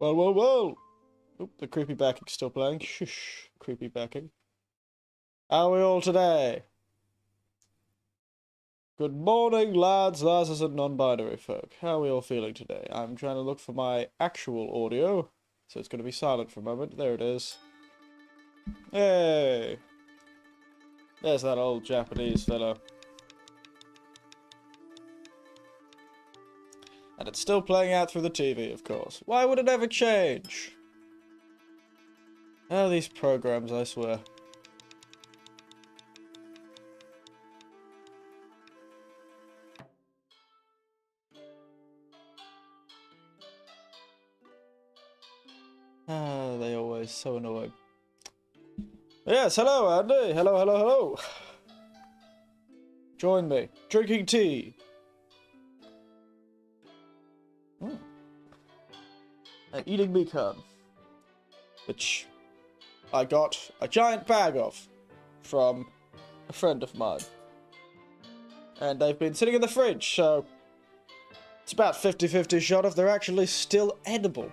Whoa, whoa, whoa! Oop, the creepy backing's still playing. Shush, creepy backing. How are we all today? Good morning, lads, lasses, and non-binary folk. How are we all feeling today? I'm trying to look for my actual audio, so it's going to be silent for a moment. There it is. Hey! There's that old Japanese fellow. And it's still playing out through the TV, of course. Why would it ever change? Oh, these programs, I swear. Ah, they always so annoying. Yes, hello, Andy. Hello, hello, hello. Join me. Drinking tea. And eating mikan. Which I got a giant bag of from a friend of mine. And they've been sitting in the fridge, so it's about 50-50 shot if they're actually still edible.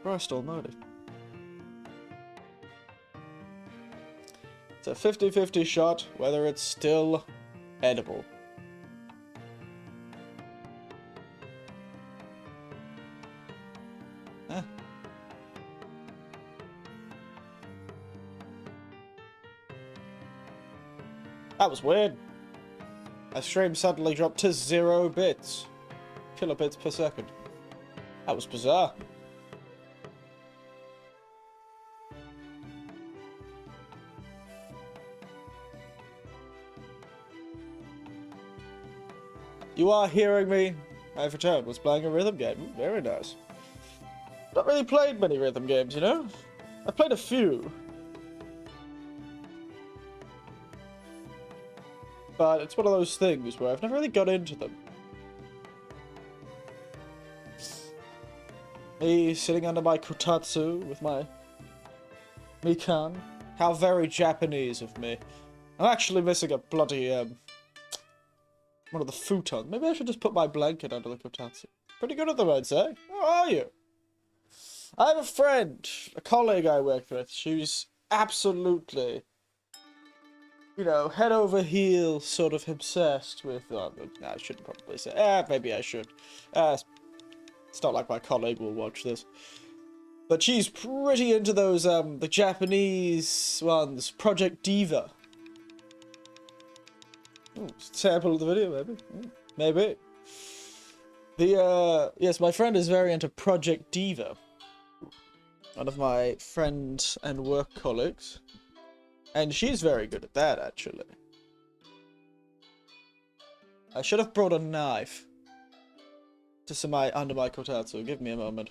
Christ almighty. It's a 50-50 shot whether it's still edible. Huh. That was weird. My stream suddenly dropped to 0 bits. Kilobits per second. That was bizarre. You are hearing me. I've returned. Was playing a rhythm game. Ooh, very nice. Not really played many rhythm games, you know? I've played a few. But it's one of those things where I've never really got into them. Me sitting under my kotatsu with my mikan. How very Japanese of me. I'm actually missing a bloody, one of the futons. Maybe I should just put my blanket under the kotatsu. Pretty good at them, I'd say. How are you? I have a friend, a colleague I work with. She's absolutely, you know, head over heels, sort of obsessed with. No, I shouldn't probably say. Maybe I should. It's not like my colleague will watch this, but she's pretty into those the Japanese ones. Project Diva. Ooh, sample of the video, maybe. Maybe. Yes, my friend is very into Project Diva. One of my friends and work colleagues. And she's very good at that, actually. I should have brought a knife. Just under my kotatsu. Give me a moment.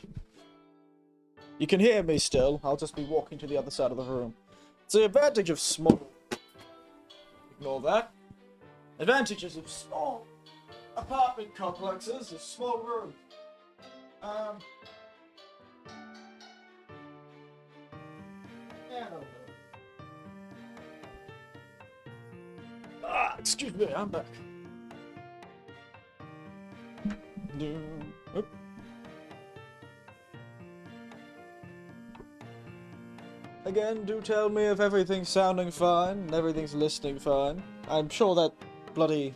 You can hear me still. I'll just be walking to the other side of the room. It's the advantage of small... Ignore that. Advantages of small apartment complexes, a small room. Yeah, no. Excuse me, I'm back. Oop. Again, do tell me if everything's sounding fine and everything's listening fine. I'm sure that bloody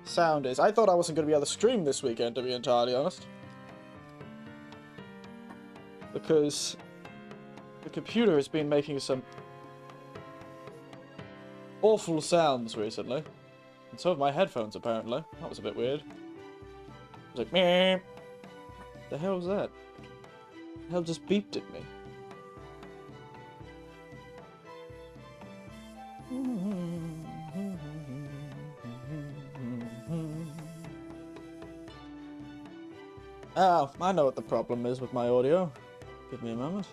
sound is. I thought I wasn't going to be able to stream this weekend, to be entirely honest. Because the computer has been making some awful sounds recently. And so have my headphones, apparently. That was a bit weird. It was like, meh. The hell was that? The hell just beeped at me? Oh, I know what the problem is with my audio. Give me a moment.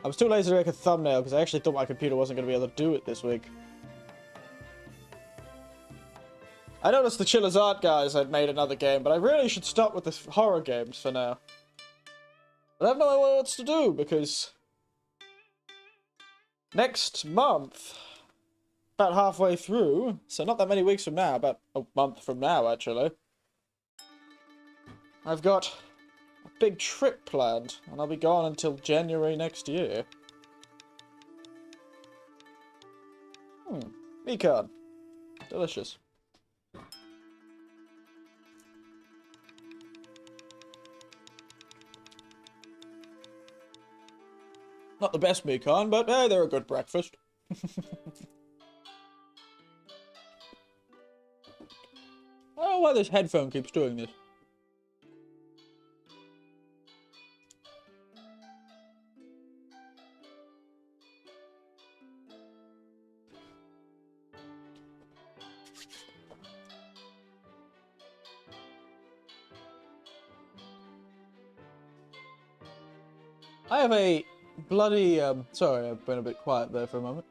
I was too lazy to make a thumbnail because I actually thought my computer wasn't going to be able to do it this week. I noticed the Chillers Art guys had made another game, but I really should stop with the horror games for now. But I have no idea what else to do because next month about halfway through, so not that many weeks from now, about a month from now, actually. I've got a big trip planned, and I'll be gone until January next year. Mikan. Delicious. Not the best Mikan, but hey, they're a good breakfast. I don't know why this headphone keeps doing this. I have a bloody, sorry, I've been a bit quiet there for a moment.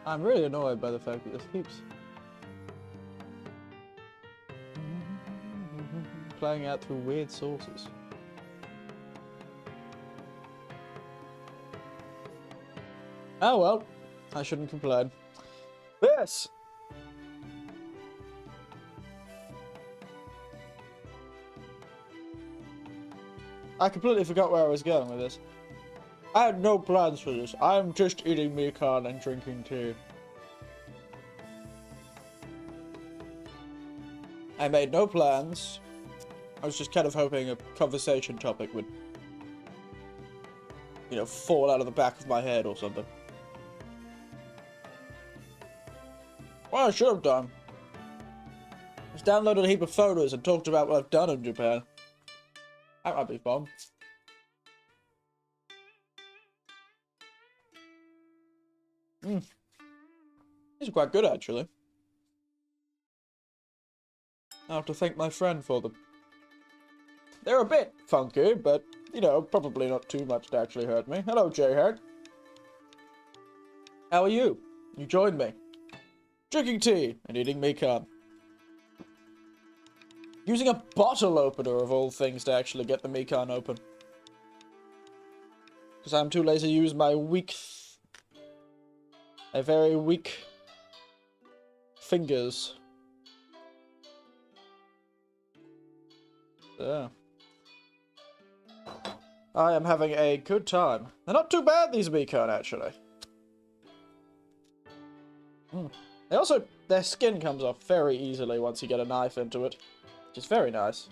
I'm really annoyed by the fact that this keeps playing out through weird sources. Oh well, I shouldn't complain. Yes! I completely forgot where I was going with this. I had no plans for this. I'm just eating Mikan and drinking tea. I made no plans. I was just kind of hoping a conversation topic would, you know, fall out of the back of my head or something. What I should have done is downloaded a heap of photos and talked about what I've done in Japan. That might be fun. These are quite good, actually. I'll have to thank my friend for them. They're a bit funky, but, you know, probably not too much to actually hurt me. Hello, J-Head. How are you? You joined me. Drinking tea and eating Mikan. Using a bottle opener, of all things, to actually get the Mikan open. Because I'm too lazy to use my very weak fingers. Yeah. I am having a good time. They're not too bad, these Mikan, actually. They also, their skin comes off very easily once you get a knife into it. Which is very nice.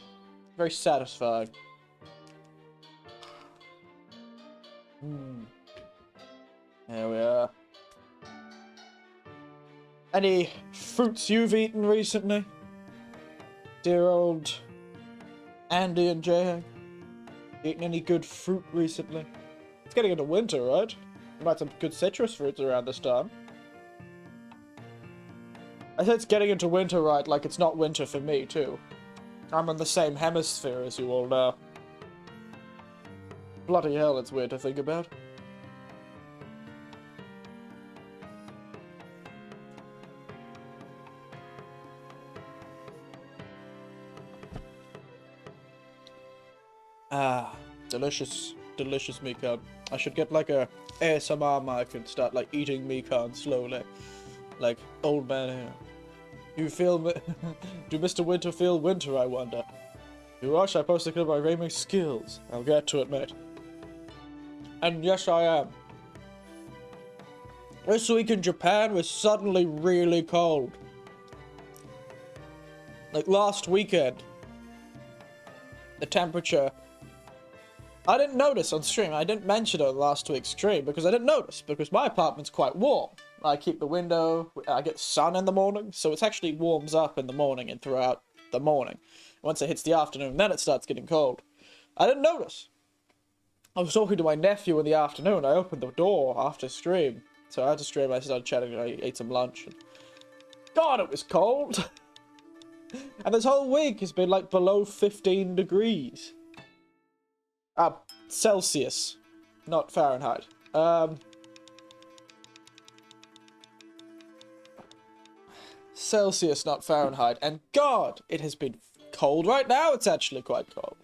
Very satisfying. There we are. Any fruits you've eaten recently? Dear old Andy and Jay, eaten any good fruit recently? It's getting into winter, right? You might have some good citrus fruits around this time. I said it's getting into winter, right? Like it's not winter for me, too. I'm in the same hemisphere as you all know. Bloody hell, it's weird to think about. Ah, delicious, delicious Mikan. I should get like a ASMR mic and start like eating Mikan slowly. Like old man here. You feel me? Do Mr. Winter feel winter, I wonder? You watch, I posted my gaming skills. I'll get to it, mate. And yes, I am. This week in Japan was suddenly really cold. Like last weekend, the temperature... I didn't notice on stream. I didn't mention it on last week's stream because I didn't notice. Because my apartment's quite warm. I keep the window, I get sun in the morning, so it actually warms up in the morning and throughout the morning. Once it hits the afternoon, then it starts getting cold. I didn't notice. I was talking to my nephew in the afternoon. I opened the door after stream. So after stream, I started chatting and I ate some lunch. And God, it was cold. And this whole week has been like below 15 degrees. Celsius, not Fahrenheit. Celsius, not Fahrenheit. And God, it has been cold. Right now, it's actually quite cold.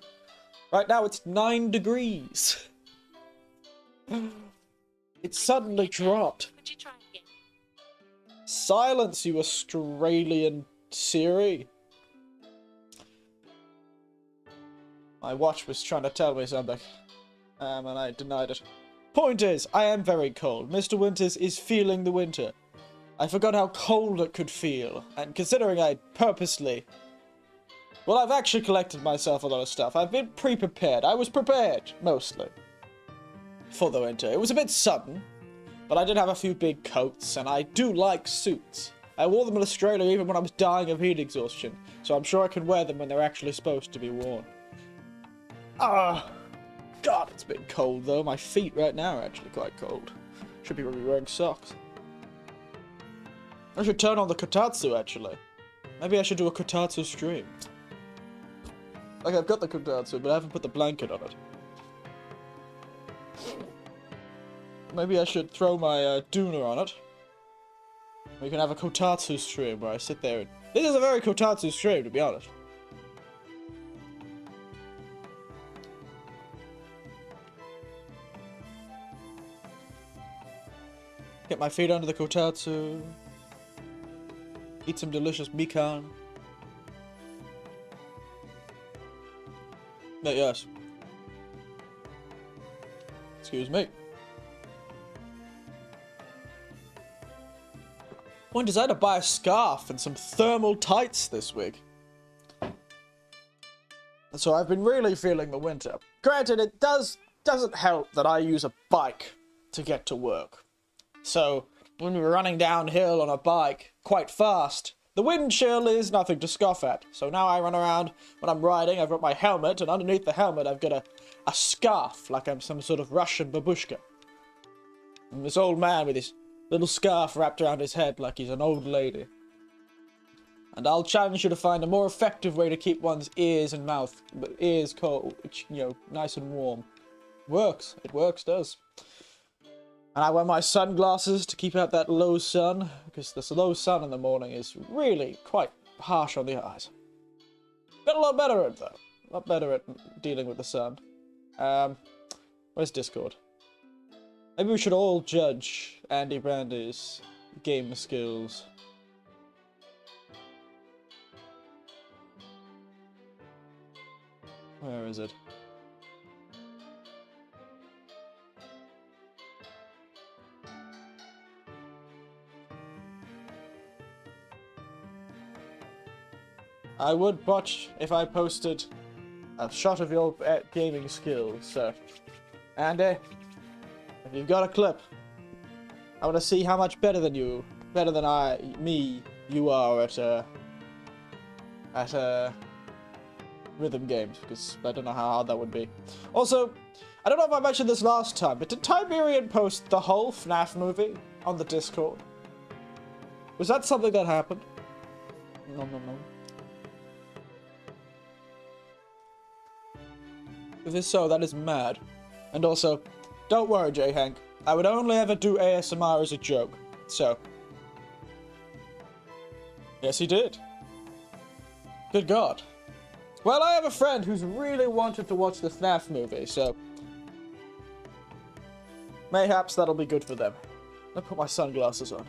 Right now, it's 9 degrees. It suddenly dropped. Could you try again? Silence, you Australian Siri. My watch was trying to tell me something. And I denied it. Point is, I am very cold. Mr. Winters is feeling the winter. I forgot how cold it could feel. And considering I purposely... Well, I've actually collected myself a lot of stuff. I've been pre-prepared. I was prepared, mostly, for the winter. It was a bit sudden, but I did have a few big coats, and I do like suits. I wore them in Australia even when I was dying of heat exhaustion, so I'm sure I can wear them when they're actually supposed to be worn. God, it's been cold, though. My feet right now are actually quite cold. Should be really wearing socks. I should turn on the kotatsu, actually. Maybe I should do a kotatsu stream. Like, I've got the kotatsu, but I haven't put the blanket on it. Maybe I should throw my doona on it. We can have a kotatsu stream where I sit there and... This is a very kotatsu stream, to be honest. Get my feet under the kotatsu. Eat some delicious mikan. Yes. Excuse me. When decided to buy a scarf and some thermal tights this week. So I've been really feeling the winter. Granted, it doesn't help that I use a bike to get to work. So when we're running downhill on a bike quite fast, the wind chill is nothing to scoff at. So now I run around when I'm riding, I've got my helmet, and underneath the helmet I've got a scarf, like I'm some sort of Russian babushka. And this old man with his little scarf wrapped around his head like he's an old lady. And I'll challenge you to find a more effective way to keep one's ears and mouth, ears cold, you know, nice and warm. Works. It works, does. And I wear my sunglasses to keep out that low sun, because this low sun in the morning is really quite harsh on the eyes. Got a lot better at it, though. A lot better at dealing with the sun. Where's Discord? Maybe we should all judge Andy Brandy's game skills. Where is it? I would watch if I posted a shot of your gaming skills, so... Andy, if you've got a clip, I want to see how much better than you, you are at rhythm games, because I don't know how hard that would be. Also, I don't know if I mentioned this last time, but did Tiberian post the whole FNAF movie on the Discord? Was that something that happened? No. If it's so, that is mad. And also, don't worry, J-Hank. I would only ever do ASMR as a joke, so... Yes, he did. Good God. Well, I have a friend who's really wanted to watch the FNAF movie, so... Mayhaps that'll be good for them. I'll put my sunglasses on,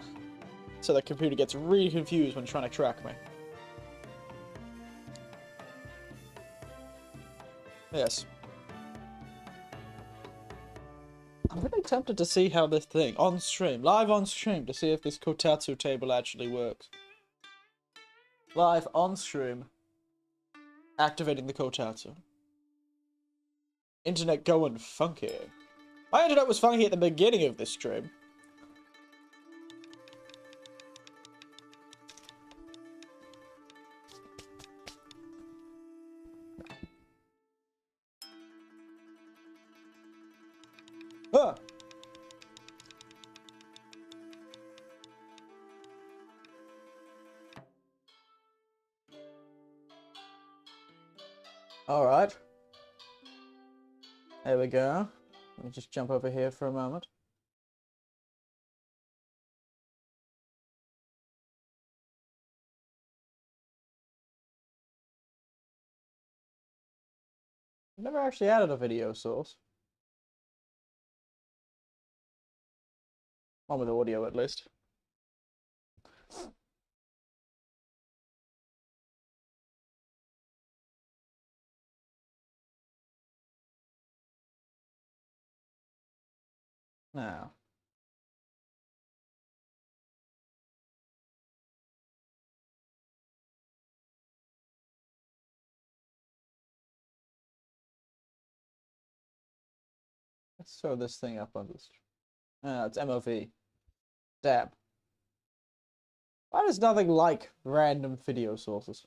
so the computer gets really confused when trying to track me. Yes. I'm really tempted to see how this thing, on stream, live on stream, to see if this kotatsu table actually works. Live on stream, activating the kotatsu. Internet going funky. My internet was funky at the beginning of this stream. Huh. Alright. There we go. Let me just jump over here for a moment. I've never actually added a video source. One with audio, at least. Now. Let's throw this thing up on this. It's MOV. Damn. Why does nothing like random video sources?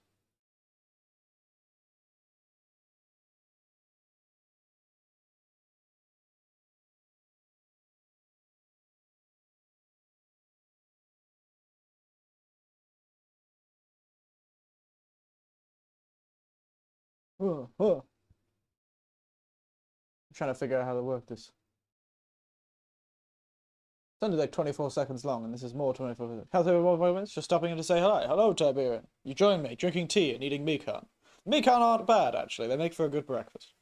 I'm trying to figure out how to work this. It's only like 24 seconds long, and this is more 24 seconds. How's everyone moments? Just stopping in to say hi. Hello, Tiberian. You join me, drinking tea and eating mikan. Mikan aren't bad, actually. They make for a good breakfast.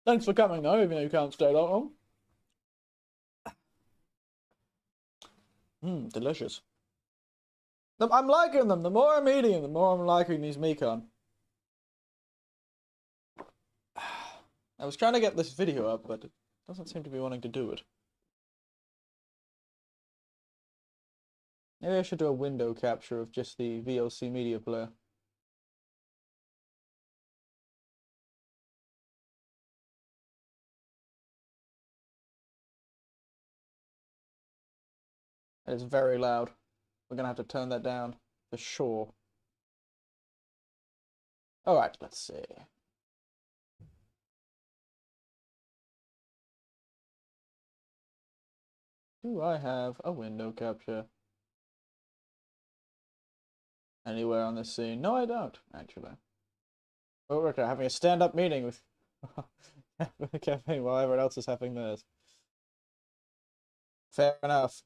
Thanks for coming, though, even though you can't stay long. Delicious. I'm liking them. The more I'm eating them, the more I'm liking these mikan. I was trying to get this video up, but it doesn't seem to be wanting to do it. Maybe I should do a window capture of just the VLC media player. It is very loud. We're gonna have to turn that down for sure. Alright, let's see. Do I have a window capture anywhere on this scene? No, I don't, actually. Oh, we're having a stand-up meeting with the cafe while everyone else is having theirs. Fair enough.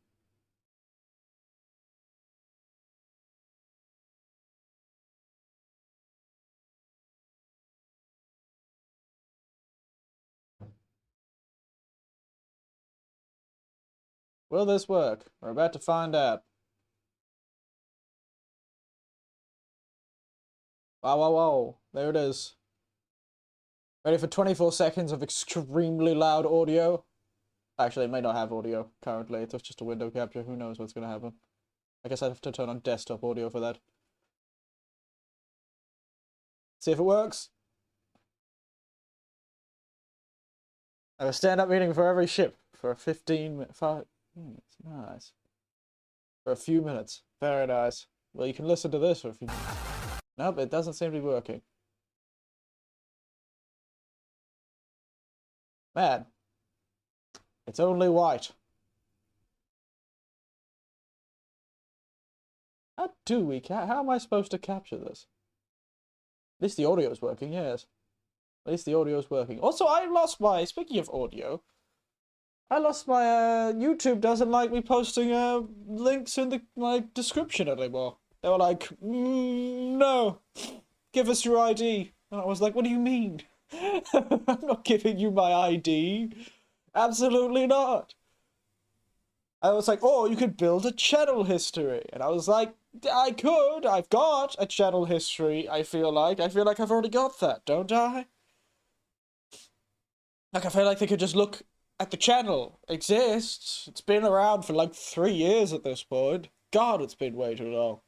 Will this work? We're about to find out. Wow, wow, wow. There it is. Ready for 24 seconds of extremely loud audio? Actually, it may not have audio currently. It's just a window capture. Who knows what's going to happen? I guess I'd have to turn on desktop audio for that. See if it works. I have a stand-up meeting for every ship for 15 minutes. Nice. For a few minutes. Very nice. Well, you can listen to this for a few minutes. Nope, it doesn't seem to be working. Man. It's only white. How am I supposed to capture this? At least the audio is working, yes. At least the audio is working. Also, I lost my, speaking of audio, I lost my, YouTube doesn't like me posting, links in my description anymore. They were like, no, give us your ID. And I was like, what do you mean? I'm not giving you my ID. Absolutely not. I was like, oh, you could build a channel history. And I was like, I could. I've got a channel history, I feel like. I've already got that, don't I? Like, I feel like they could just look at the channel. It exists. It's been around for like 3 years at this point. God, it's been way too long.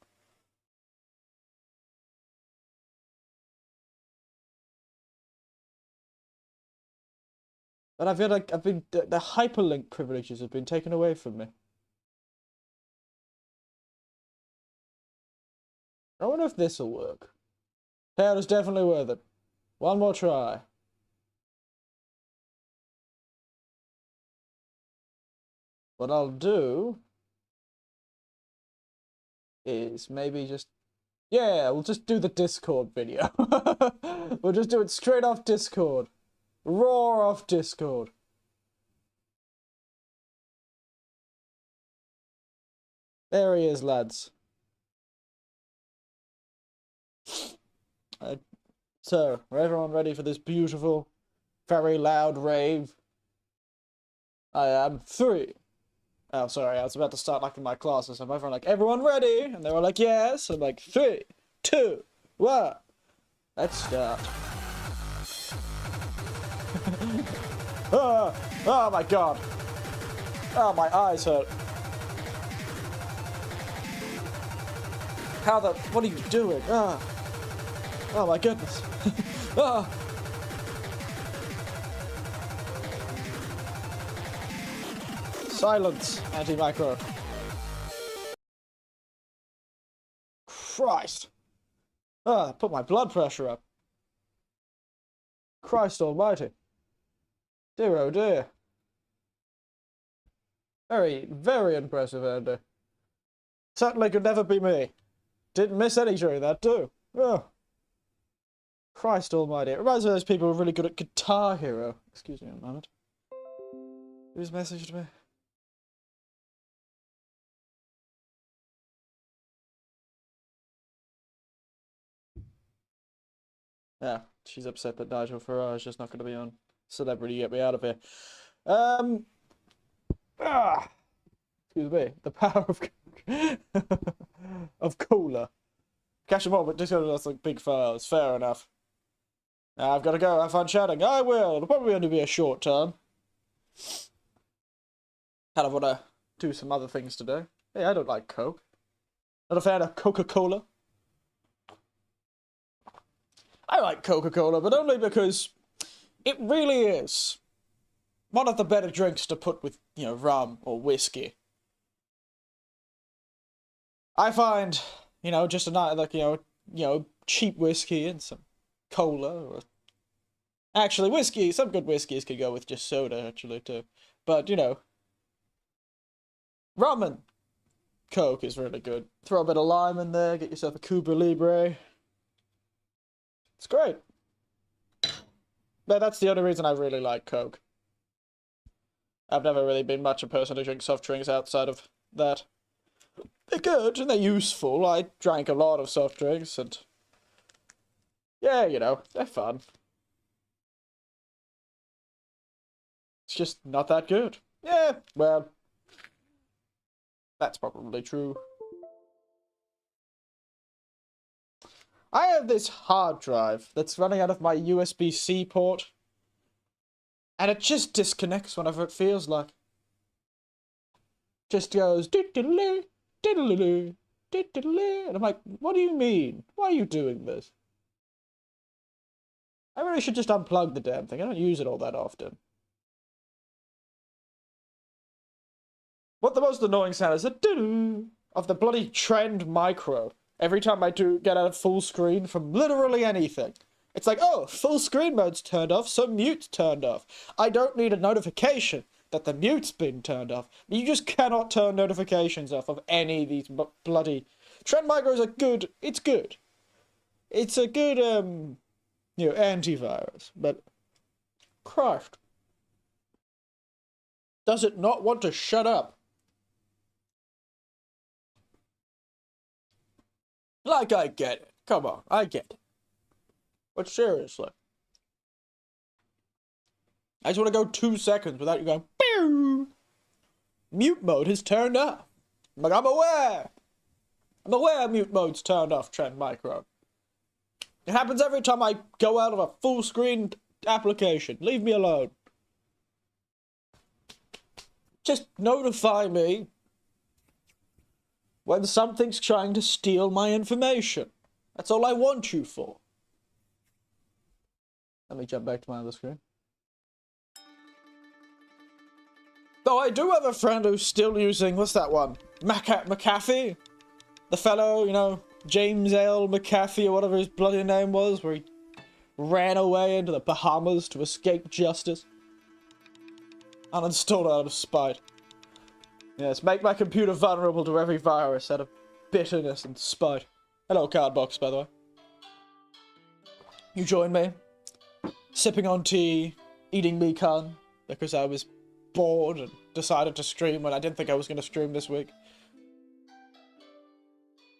But I feel like the hyperlink privileges have been taken away from me. I wonder if this'll work. Tail is definitely worth it. One more try. What I'll do is maybe just Yeah, we'll just do the Discord video. We'll just do it straight off Discord. Raw off Discord. There he is, lads. So, are everyone ready for this beautiful, very loud rave? I am 3. Oh, sorry, I was about to start like in my classes, and everyone like, everyone ready? And they were like, yes. I'm like, 3, 2, 1. Let's start. Oh my god. Oh, my eyes hurt. What are you doing? Oh my goodness. Silence, anti-micro. Christ. Put my blood pressure up. Christ almighty. Dear oh dear. Very, very impressive, Andy. Certainly could never be me. Didn't miss any during that, too. Oh. Christ almighty. It reminds me of those people who are really good at Guitar Hero. Excuse me a moment. Who's messaged me? Yeah, she's upset that Nigel Farage is just not going to be on Celebrity Get Me Out of Here. Excuse me. The power of cola. Catch them all, but just got like big files. Fair enough. Now I've got to go. Have fun chatting. I will. It'll probably only be a short term. Kind of want to do some other things today. Hey, I don't like Coke. Not a fan of Coca-Cola. I like Coca-Cola, but only because it really is one of the better drinks to put with, you know, rum or whiskey. I find, you know, just a night like, you know, cheap whiskey and some cola or actually whiskey, some good whiskeys could go with just soda actually too. But, you know, rum and Coke is really good. Throw a bit of lime in there, get yourself a Cuba Libre. It's great. But that's the only reason I really like Coke. I've never really been much a person to drink soft drinks outside of that. They're good and they're useful. I drank a lot of soft drinks and yeah, you know, they're fun. It's just not that good. Yeah, well, that's probably true. I have this hard drive that's running out of my USB-C port. And it just disconnects whenever it feels like. Just goes diddle-lee, diddle-lee, diddle-lee. And I'm like, what do you mean? Why are you doing this? I really should just unplug the damn thing. I don't use it all that often. What the most annoying sound is the of the bloody trend micro. Every time I do get out of full screen from literally anything. It's like, oh, full screen mode's turned off, so mute's turned off. I don't need a notification that the mute's been turned off. You just cannot turn notifications off of any of these bloody... Trend micros are good. It's good. It's a good, you know, antivirus. But, Christ. Does it not want to shut up? Like, I get it. Come on, I get it. But seriously. I just want to go 2 seconds without you going, pew! Mute mode is turned off. I'm like, I'm aware. I'm aware mute mode's turned off, Trend Micro. It happens every time I go out of a full screen application. Leave me alone. Just notify me when something's trying to steal my information. That's all I want you for. Let me jump back to my other screen. Though I do have a friend who's still using, what's that one? McAfee? The fellow, you know, James L. McAfee or whatever his bloody name was, where he ran away into the Bahamas to escape justice. Uninstalled out of spite. Yes, make my computer vulnerable to every virus out of bitterness and spite. Hello, Cardbox, by the way. You joined me, sipping on tea, eating mikan, because I was bored and decided to stream when I didn't think I was going to stream this week.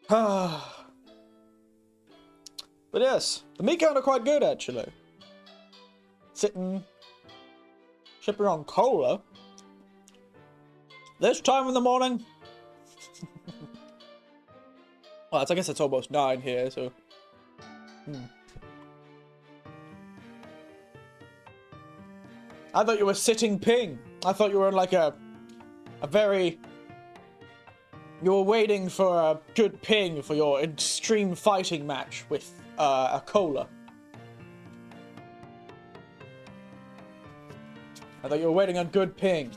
But yes, the mikan are quite good, actually. Sitting, sipping on cola. This time in the morning. Well, I guess it's almost 9 here, so... I thought you were sitting ping. I thought you were in like a very... You were waiting for a good ping for your extreme fighting match with a cola. I thought you were waiting on good ping.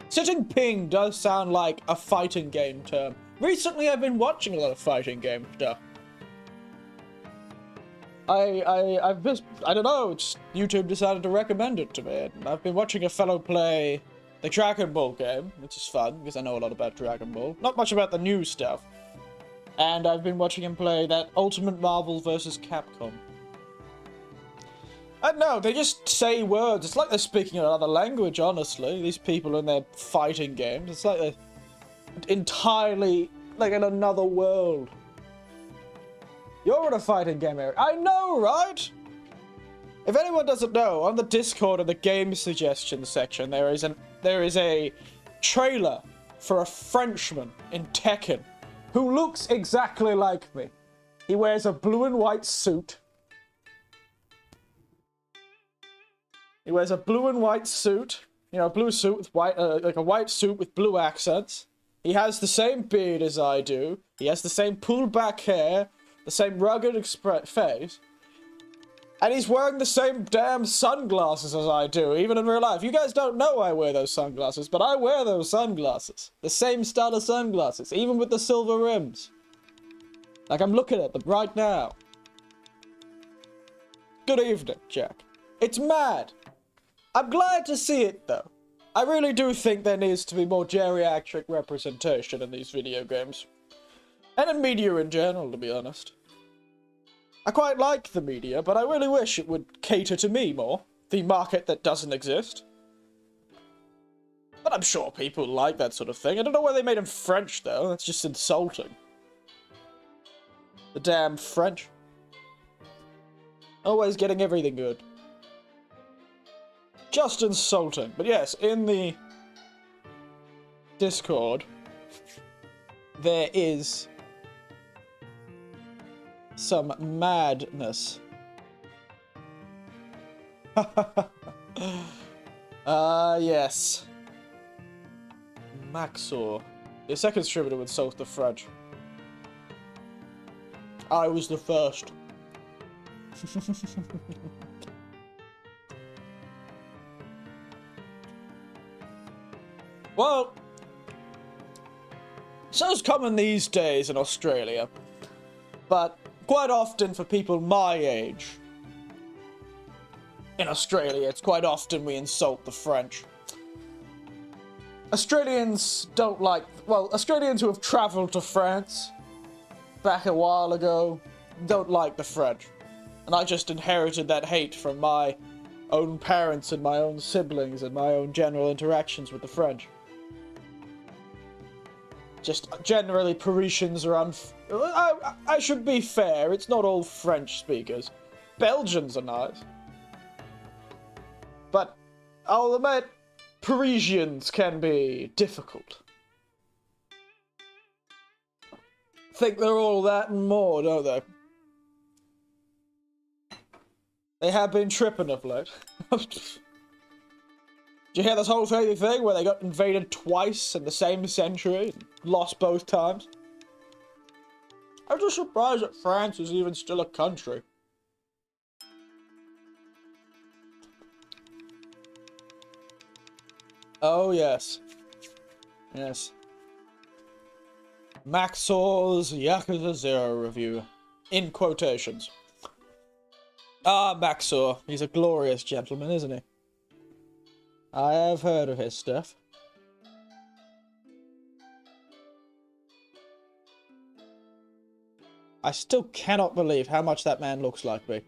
Sitting ping does sound like a fighting game term. Recently I've been watching a lot of fighting game stuff. I've just, I don't know, YouTube decided to recommend it to me, and I've been watching a fellow play the Dragon Ball game, which is fun, because I know a lot about Dragon Ball. Not much about the new stuff. And I've been watching him play that Ultimate Marvel vs. Capcom. I don't know, they just say words. It's like they're speaking another language, honestly. These people in their fighting games. It's like they're entirely, like in another world. You're in a fighting game area. I know, right? If anyone doesn't know, on the Discord in the game suggestions section, there is a trailer for a Frenchman in Tekken who looks exactly like me. He wears a blue and white suit. He wears a blue and white suit. You know, a blue suit with white, like a white suit with blue accents. He has the same beard as I do. He has the same pulled back hair. The same rugged face. And he's wearing the same damn sunglasses as I do, even in real life. You guys don't know I wear those sunglasses, but I wear those sunglasses. The same style of sunglasses, even with the silver rims. Like I'm looking at them right now. Good evening, Jack. It's mad. I'm glad to see it, though. I really do think there needs to be more geriatric representation in these video games. And in media in general, to be honest. I quite like the media, but I really wish it would cater to me more. The market that doesn't exist. But I'm sure people like that sort of thing. I don't know why they made him French, though. That's just insulting. The damn French. Always getting everything good. Just insulting. But yes, in the Discord, there is some madness. Yes. Maxor. The second distributor would insult the French. I was the first. Well, so's common these days in Australia, but quite often for people my age, in Australia, it's quite often we insult the French. Australians don't like, well, Australians who have travelled to France back a while ago don't like the French. And I just inherited that hate from my own parents and my own siblings and my own general interactions with the French. Just generally Parisians are I should be fair, it's not all French speakers. Belgians are nice. But I'll admit, Parisians can be difficult. Think they're all that and more, don't they? They have been tripping of late. Did you hear this whole thing where they got invaded twice in the same century and lost both times? I'm just surprised that France is even still a country. Oh, yes. Yes. Maxor's Yakuza 0 review. In quotations. Ah, Maxor. He's a glorious gentleman, isn't he? I have heard of his stuff. I still cannot believe how much that man looks like me.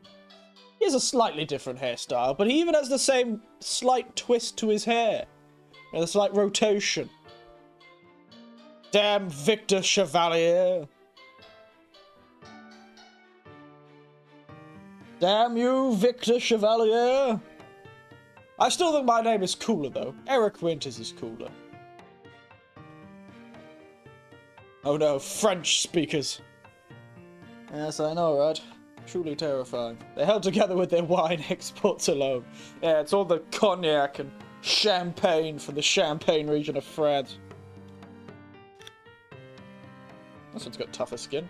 He has a slightly different hairstyle, but he even has the same slight twist to his hair. And a slight rotation. Damn Victor Chevalier. Damn you, Victor Chevalier. I still think my name is cooler, though. Eric Winters is cooler. Oh no, French speakers. Yes, I know, right? Truly terrifying. They're held together with their wine exports alone. Yeah, it's all the cognac and champagne from the Champagne region of France. This one's got tougher skin.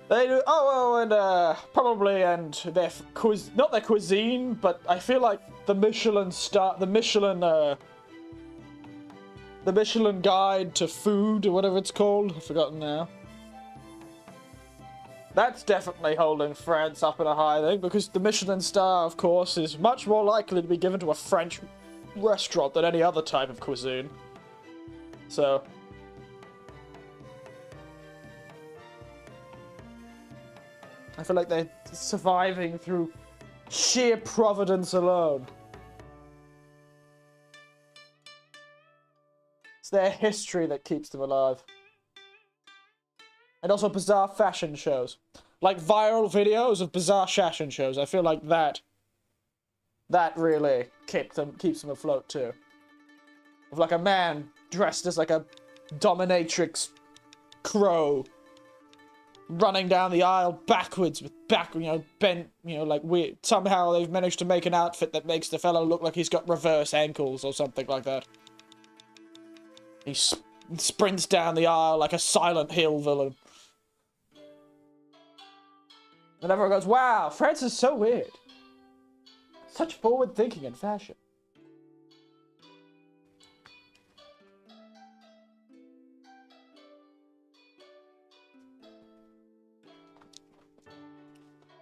They do. Oh, and probably, and their not their cuisine, but I feel like the Michelin guide to food or whatever it's called. I've forgotten now. That's definitely holding France up in a high thing, because the Michelin star, of course, is much more likely to be given to a French restaurant than any other type of cuisine. So. I feel like they're surviving through sheer providence alone. It's their history that keeps them alive. And also bizarre fashion shows. Like viral videos of bizarre fashion shows. I feel like that really keeps them afloat too. Of like a man dressed as like a dominatrix crow running down the aisle backwards with bent, like weird. Somehow they've managed to make an outfit that makes the fellow look like he's got reverse ankles or something like that. He sprints down the aisle like a Silent Hill villain. And everyone goes, wow, France is so weird. Such forward thinking in fashion.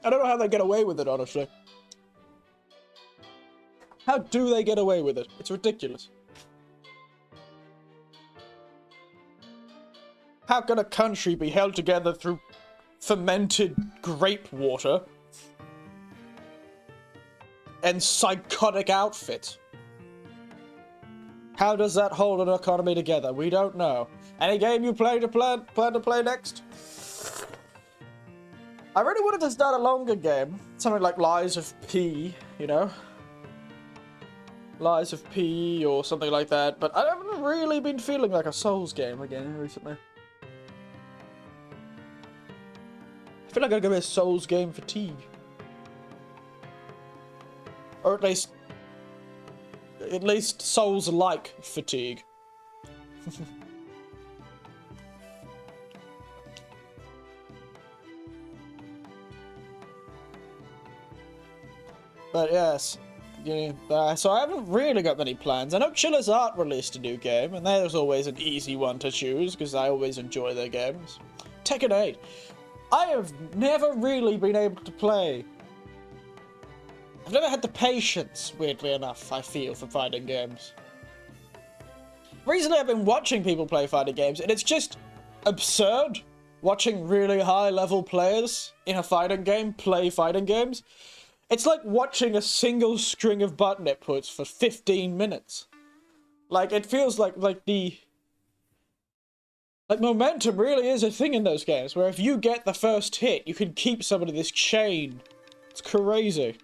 I don't know how they get away with it, honestly. How do they get away with it? It's ridiculous. How can a country be held together through fermented grape water and psychotic outfits? How does that hold an economy together? We don't know. Any game you plan to play next? I really wanted to start a longer game. Something like Lies of P, you know? Lies of P or something like that. But I haven't really been feeling like a Souls game again recently. I feel like I'm gonna be a Souls game fatigue. Or at least Souls-like fatigue. But yes, so I haven't really got many plans. I know Chiller's Art released a new game, and there's always an easy one to choose, because I always enjoy their games. Tekken 8. I have never really been able to play. I've never had the patience, weirdly enough, I feel, for fighting games. Recently I've been watching people play fighting games, and it's just absurd watching really high-level players in a fighting game play fighting games. It's like watching a single string of button inputs for 15 minutes. Like, it feels like momentum really is a thing in those games, where if you get the first hit, you can keep somebody this chain. It's crazy.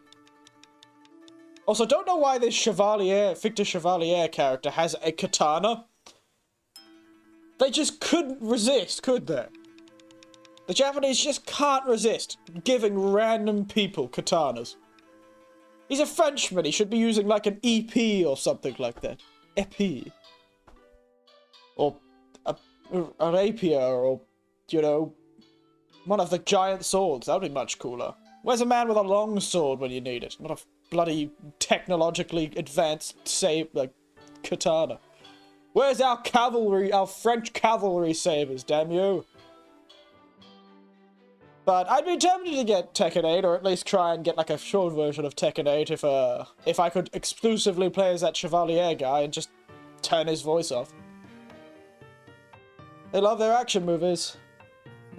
Also, don't know why this Victor Chevalier character has a katana. They just couldn't resist, could they? The Japanese just can't resist giving random people katanas. He's a Frenchman, he should be using like an EP or something like that. EP. Or a rapier, or, you know, one of the giant swords. That would be much cooler. Where's a man with a long sword when you need it? Not a bloody technologically advanced, katana. Where's our cavalry, our French cavalry sabers, damn you? But I'd be tempted to get Tekken 8, or at least try and get like a short version of Tekken 8 if I could exclusively play as that Chevalier guy and just turn his voice off. They love their action movies.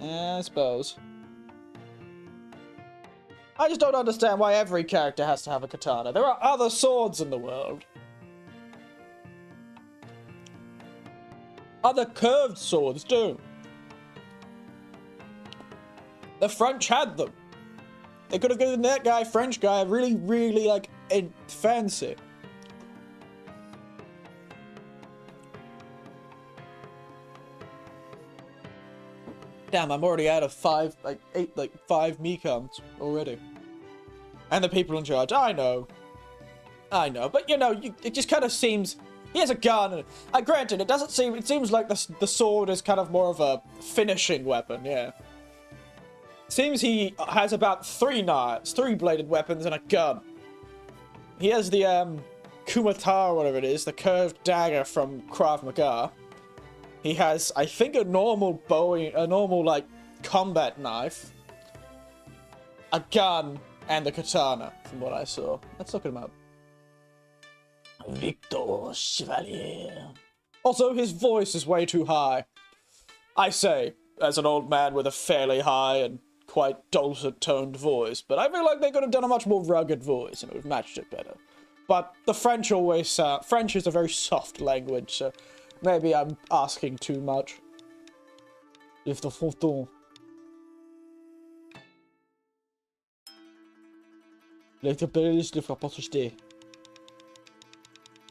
Yeah, I suppose. I just don't understand why every character has to have a katana. There are other swords in the world. Other curved swords, too. The French had them. They could have given that guy, French guy, really, really, like, fancy. Damn, I'm already out of 5 Mikans already. And the people in charge, I know. But, you know, it just kind of seems... He has a gun. Granted, it seems like the sword is kind of more of a finishing weapon, yeah. Seems he has about 3 knives, 3-bladed weapons, and a gun. He has the, Kumata, or whatever it is, the curved dagger from Krav Maga. He has, I think, a normal like, combat knife, a gun, and the katana, from what I saw. Let's look him up. Victor Chevalier. Also, his voice is way too high. I say, as an old man with a fairly high and quite dulcet-toned voice, but I feel like they could have done a much more rugged voice and it would have matched it better. But the French always, French is a very soft language, so maybe I'm asking too much. If the photo. L'électropéris ne fera pas toucher.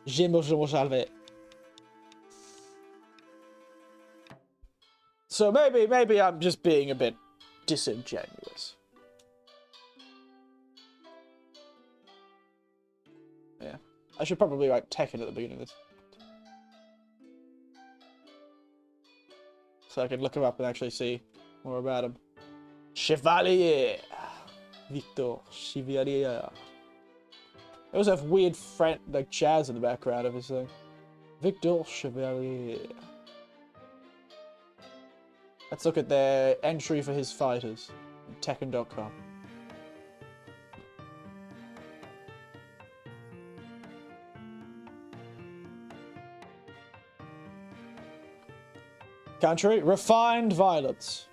Je me salve. So maybe I'm just being a bit disingenuous. Yeah. I should probably write Tekken at the beginning of this. So I can look him up and actually see more about him. Chevalier! Victor Chevalier. They also have weird like jazz in the background of his thing. Victor Chevalier. Let's look at their entry for his fighters. Tekken.com. Country, refined violence.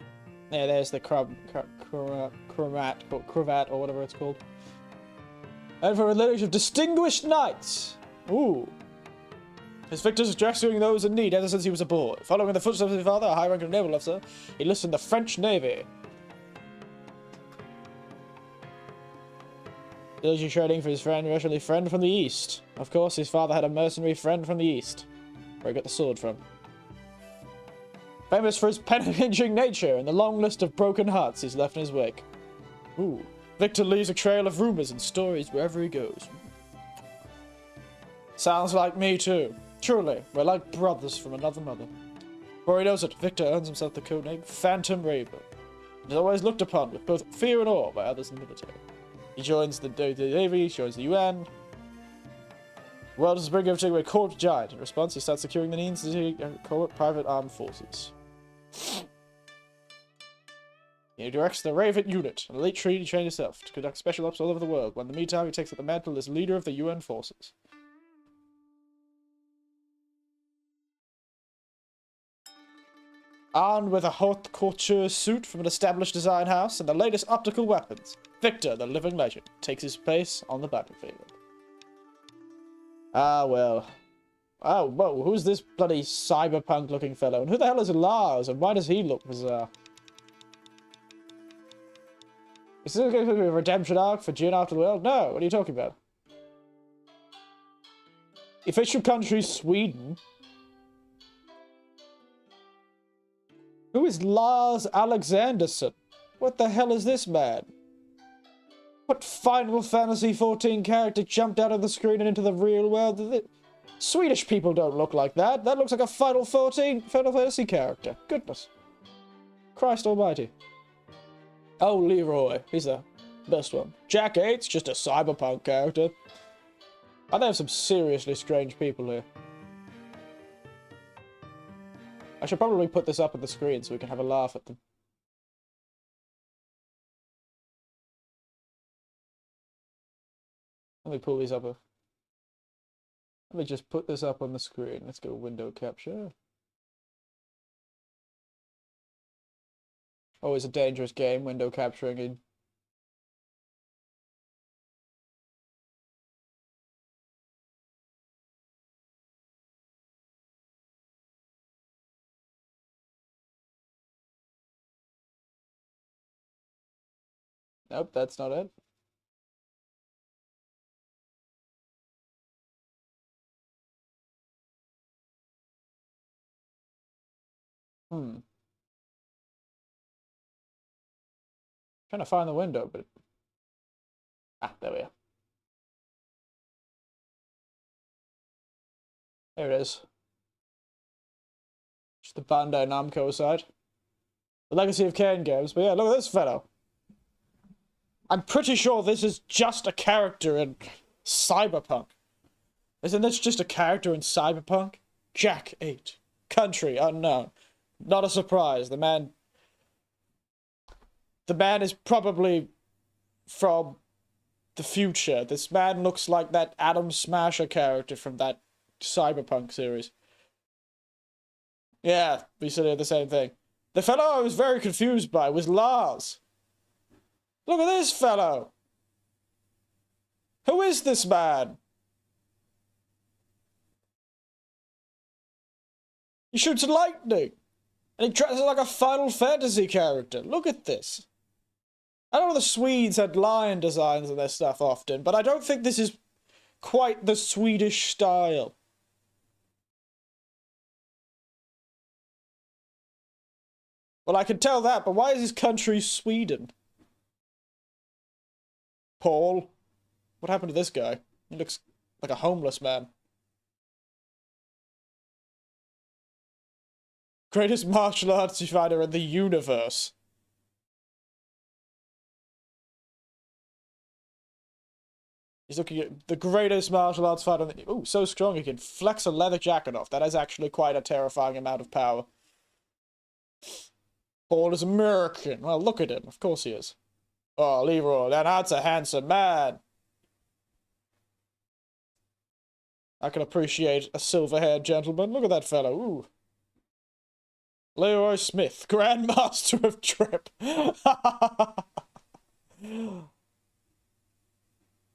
Yeah, there's the cravat or whatever it's called. And for a lineage of distinguished knights. Ooh. His victors rescuing those in need ever since he was a boy. Following in the footsteps of his father, a high-ranking naval officer, he enlisted in the French Navy. Diligently trading for his mercenary friend from the East. Of course, his father had a mercenary friend from the East, where he got the sword from. Famous for his pen-pinching nature and the long list of broken hearts he's left in his wake. Ooh. Victor leaves a trail of rumors and stories wherever he goes. Sounds like me too. Truly, we're like brothers from another mother. Before he knows it, Victor earns himself the codename Phantom Raven. He's always looked upon with both fear and awe by others in the military. He joins the Navy, joins the UN. The world is bringing everything to a corporate giant. In response, he starts securing the needs of the corporate private armed forces. He directs the Raven Unit, an elite treaty trained himself, to conduct special ops all over the world. When in the meantime, he takes up the mantle as leader of the UN forces. Armed with a haute couture suit from an established design house and the latest optical weapons, Victor, the living legend, takes his place on the battlefield. Ah, well. Oh, whoa, who's this bloody cyberpunk-looking fellow? And who the hell is Lars, and why does he look bizarre? Is this going to be a redemption arc for Jin after the world? No, what are you talking about? Official country, Sweden. Who is Lars Alexanderson? What the hell is this man? What Final Fantasy XIV character jumped out of the screen and into the real world? Swedish people don't look like that. That looks like a Final Fantasy character. Goodness. Christ almighty. Oh, Leroy. He's the best one. Jack 8's just a cyberpunk character. I have some seriously strange people here. I should probably put this up on the screen so we can have a laugh at them. Let me pull these up. Let me just put this up on the screen. Let's go window capture. Always a dangerous game, window capturing in. Nope, that's not it. Trying to find the window, but... Ah, there we are. There it is. Just the Bandai Namco side. The Legacy of Kain games, but yeah, look at this fellow. I'm pretty sure this is just a character in Cyberpunk. Isn't this just a character in Cyberpunk? Jack 8. Country unknown. Not a surprise. The man is probably from the future. This man looks like that Atom Smasher character from that Cyberpunk series. Yeah, we said the same thing. The fellow I was very confused by was Lars. Look at this fellow. Who is this man? He shoots lightning. And he dresses like a Final Fantasy character. Look at this. I know the Swedes had lion designs in their stuff often, but I don't think this is quite the Swedish style. Well, I can tell that, but why is his country Sweden? Paul? What happened to this guy? He looks like a homeless man. Greatest martial arts fighter in the universe. He's looking at the greatest martial arts fighter in the... Ooh, so strong he can flex a leather jacket off. That is actually quite a terrifying amount of power. Paul is American. Well, look at him. Of course he is. Oh, Leroy, that's a handsome man. I can appreciate a silver-haired gentleman. Look at that fellow. Ooh. Leroy Smith, Grandmaster of Trip.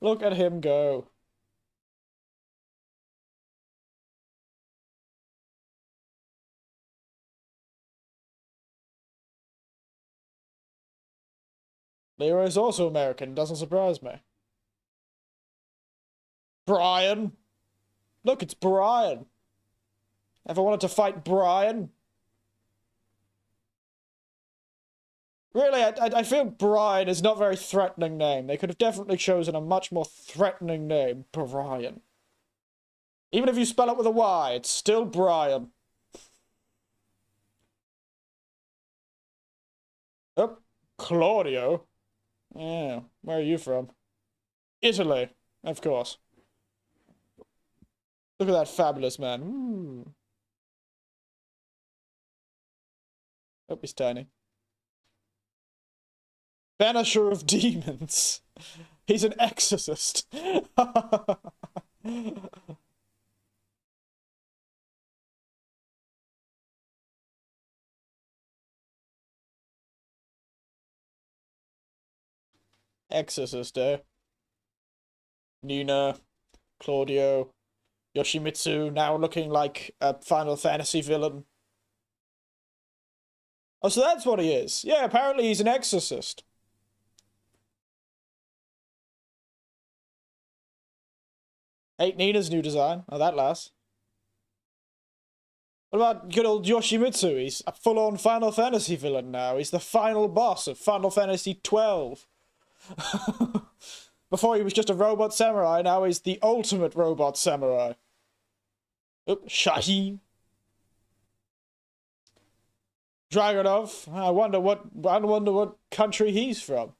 Look at him go. Leroy's also American, doesn't surprise me. Brian. Look, it's Brian. Ever wanted to fight Brian? Really, I feel Brian is not a very threatening name. They could have definitely chosen a much more threatening name. Brian. Even if you spell it with a Y, it's still Brian. Oh, Claudio. Yeah, where are you from? Italy, of course. Look at that fabulous man. Ooh. Oh, he's tiny. Banisher of demons. He's an exorcist. Exorcist, eh? Nina, Claudio, Yoshimitsu, now looking like a Final Fantasy villain. Oh, so that's what he is. Yeah, apparently he's an exorcist. Hate Nina's new design. Oh, that lasts. What about good old Yoshimitsu? He's a full-on Final Fantasy villain now. He's the final boss of Final Fantasy 12. Before he was just a robot samurai, now he's the ultimate robot samurai. Oop, Shahi. Dragonov. I wonder what country he's from.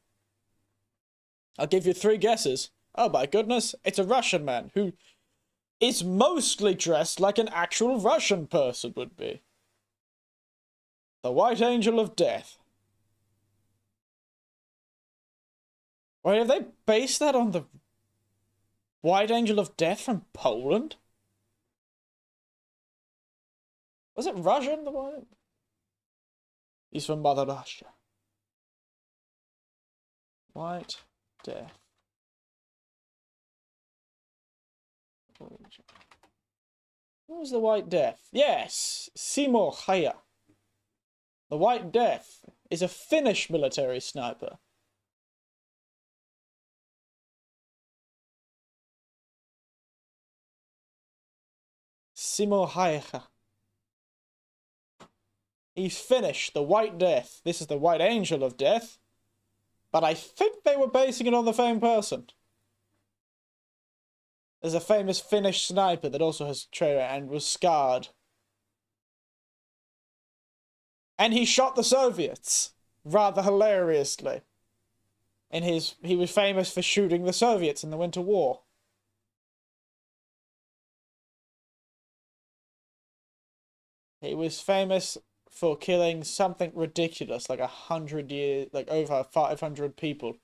I'll give you 3 guesses. Oh my goodness, it's a Russian man who is mostly dressed like an actual Russian person would be. The White Angel of Death. Wait, have they based that on the White Angel of Death from Poland? Was it Russian, the one? He's from Mother Russia. White Death. What was the White Death? Yes! Simo Haya. The White Death is a Finnish military sniper. Simo Haya. He's Finnish, the White Death. This is the White Angel of Death. But I think they were basing it on the same person. There's a famous Finnish sniper that also has traitor and was scarred. And he shot the Soviets, rather hilariously. He was famous for shooting the Soviets in the Winter War. He was famous for killing something ridiculous, like 100 years, like over 500 people.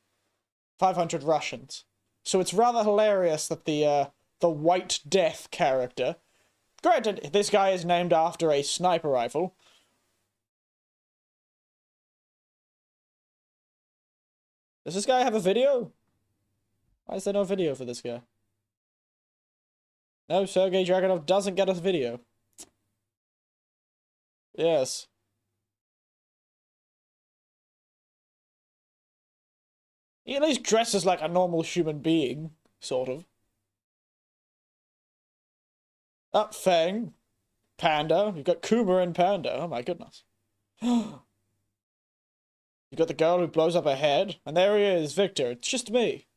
500 Russians. So it's rather hilarious that the White Death character... Granted, this guy is named after a sniper rifle. Does this guy have a video? Why is there no video for this guy? No, Sergei Dragunov doesn't get a video. Yes. He at least dresses like a normal human being, sort of. Oh, Fang. Panda. You've got Kuma and Panda. Oh my goodness. You've got the girl who blows up her head. And there he is, Victor. It's just me.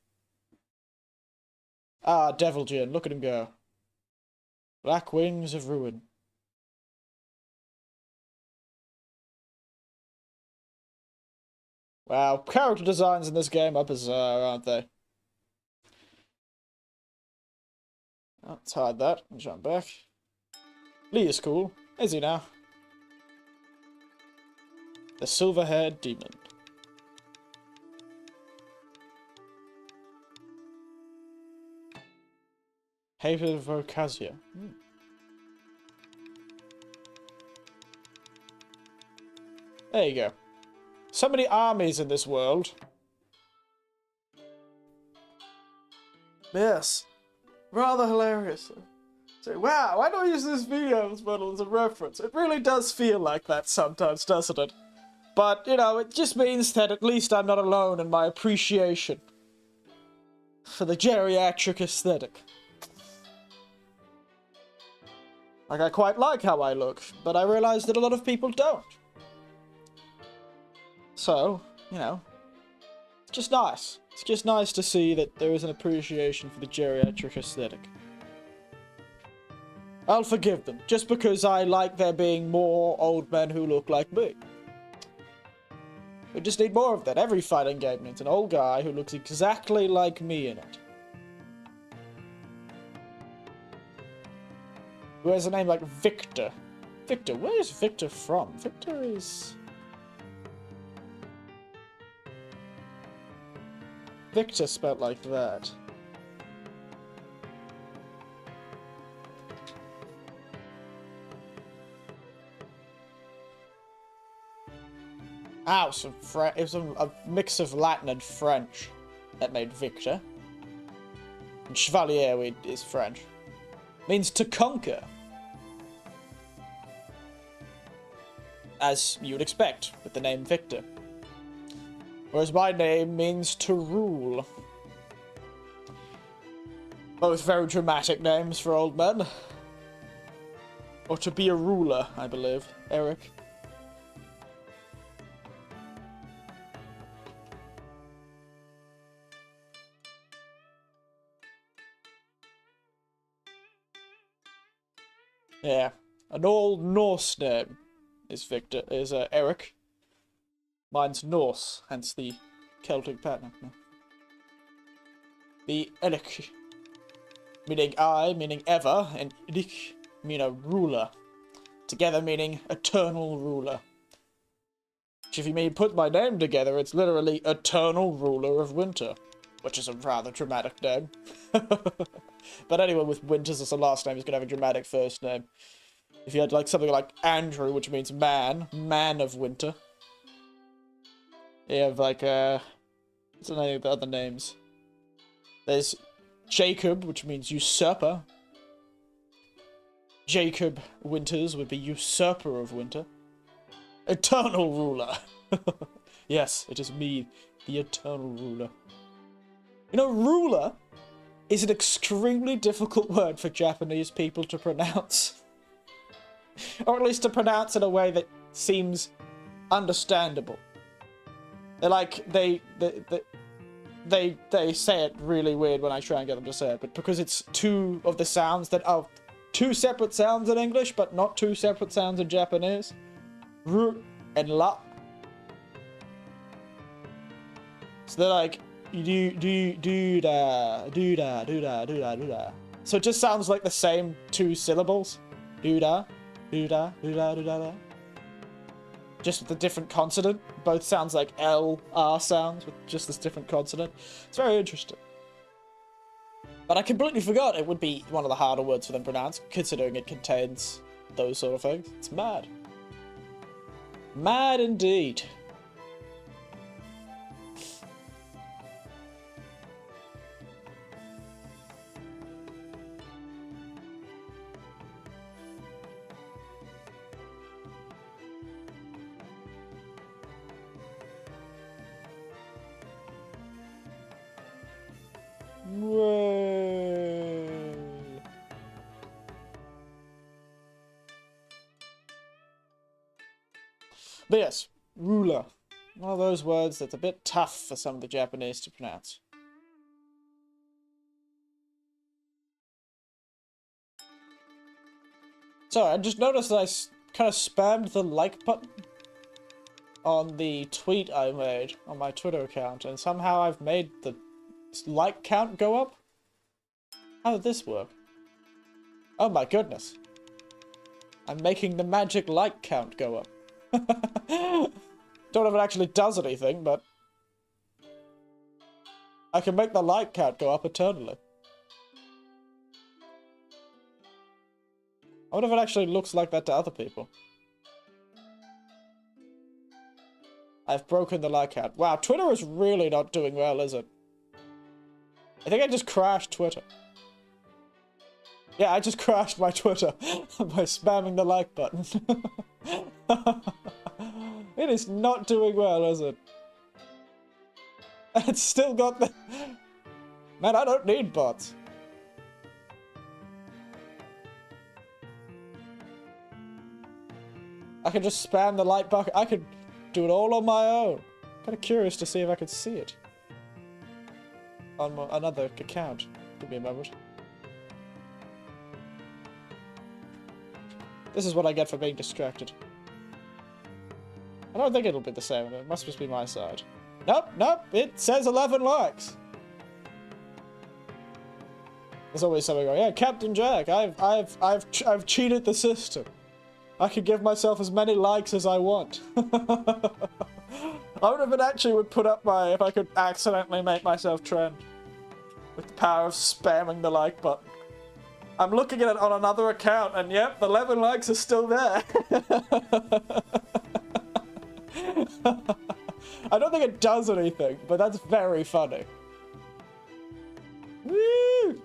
Ah, Devil Jin. Look at him go. Black Wings of Ruin. Wow, character designs in this game are bizarre, aren't they? Let's hide that and jump back. Lee is cool. Is he now? The silver-haired demon. Hyperlink. There you go. So many armies in this world. Yes. Rather hilarious. So, wow, why don't I use this video as well as a reference? It really does feel like that sometimes, doesn't it? But, you know, it just means that at least I'm not alone in my appreciation for the geriatric aesthetic. Like, I quite like how I look, but I realize that a lot of people don't. So, you know, it's just nice. It's just nice to see that there is an appreciation for the geriatric aesthetic. I'll forgive them, just because I like there being more old men who look like me. We just need more of that. Every fighting game needs an old guy who looks exactly like me in it. Who has a name like Victor. Victor, where is Victor from? Victor is... Victor spelled like that. Ah, it was a mix of Latin and French that made Victor. And Chevalier is French. Means to conquer. As you would expect with the name Victor. Whereas my name means to rule. Both very dramatic names for old men. Or to be a ruler, I believe. Eric. Yeah. An old Norse name is Eric. Mine's Norse, hence the Celtic pattern. The Elik, meaning I, meaning ever, and Idik, meaning a ruler. Together meaning eternal ruler. Which if you may put my name together, it's literally Eternal Ruler of Winter. Which is a rather dramatic name. But anyone with Winters as a last name is going to have a dramatic first name. If you had like something like Andrew, which means man of winter. You have like what's the name of the other names? There's Jacob, which means usurper. Jacob Winters would be usurper of winter. Eternal ruler. Yes, it is me, the eternal ruler. You know, ruler is an extremely difficult word for Japanese people to pronounce. Or at least to pronounce in a way that seems understandable. They're like, they say it really weird when I try and get them to say it, but because it's two of the sounds that are two separate sounds in English, but not two separate sounds in Japanese. Ru and la. So they're like, do da. So it just sounds like the same two syllables. Do da. Just with a different consonant. Both sounds like L, R sounds with just this different consonant. It's very interesting. But I completely forgot it would be one of the harder words for them to pronounce, considering it contains those sort of things. It's mad. Mad indeed. But yes, ruler. One of those words that's a bit tough for some of the Japanese to pronounce. Sorry, I just noticed that I kind of spammed the like button on the tweet I made on my Twitter account, and somehow I've made the like count go up? How did this work? Oh my goodness. I'm making the magic like count go up. Don't know if it actually does anything, but I can make the like count go up eternally. I wonder if it actually looks like that to other people. I've broken the like count. Wow, Twitter is really not doing well, is it? I think I just crashed Twitter. Yeah, I just crashed my Twitter by spamming the like button. It is not doing well, is it? It's still got the... Man, I don't need bots. I can just spam the like button. I could do it all on my own. Kind of curious to see if I could see it. On another account. Give me a moment. This is what I get for being distracted. I don't think it'll be the same. It must just be my side. Nope, nope. It says 11 likes. There's always something going. Yeah, Captain Jack. I've cheated the system. I can give myself as many likes as I want. I wonder if it actually would put up my... If I could accidentally make myself trend. With the power of spamming the like button. I'm looking at it on another account, and yep, the 11 likes are still there. I don't think it does anything, but that's very funny. Woo!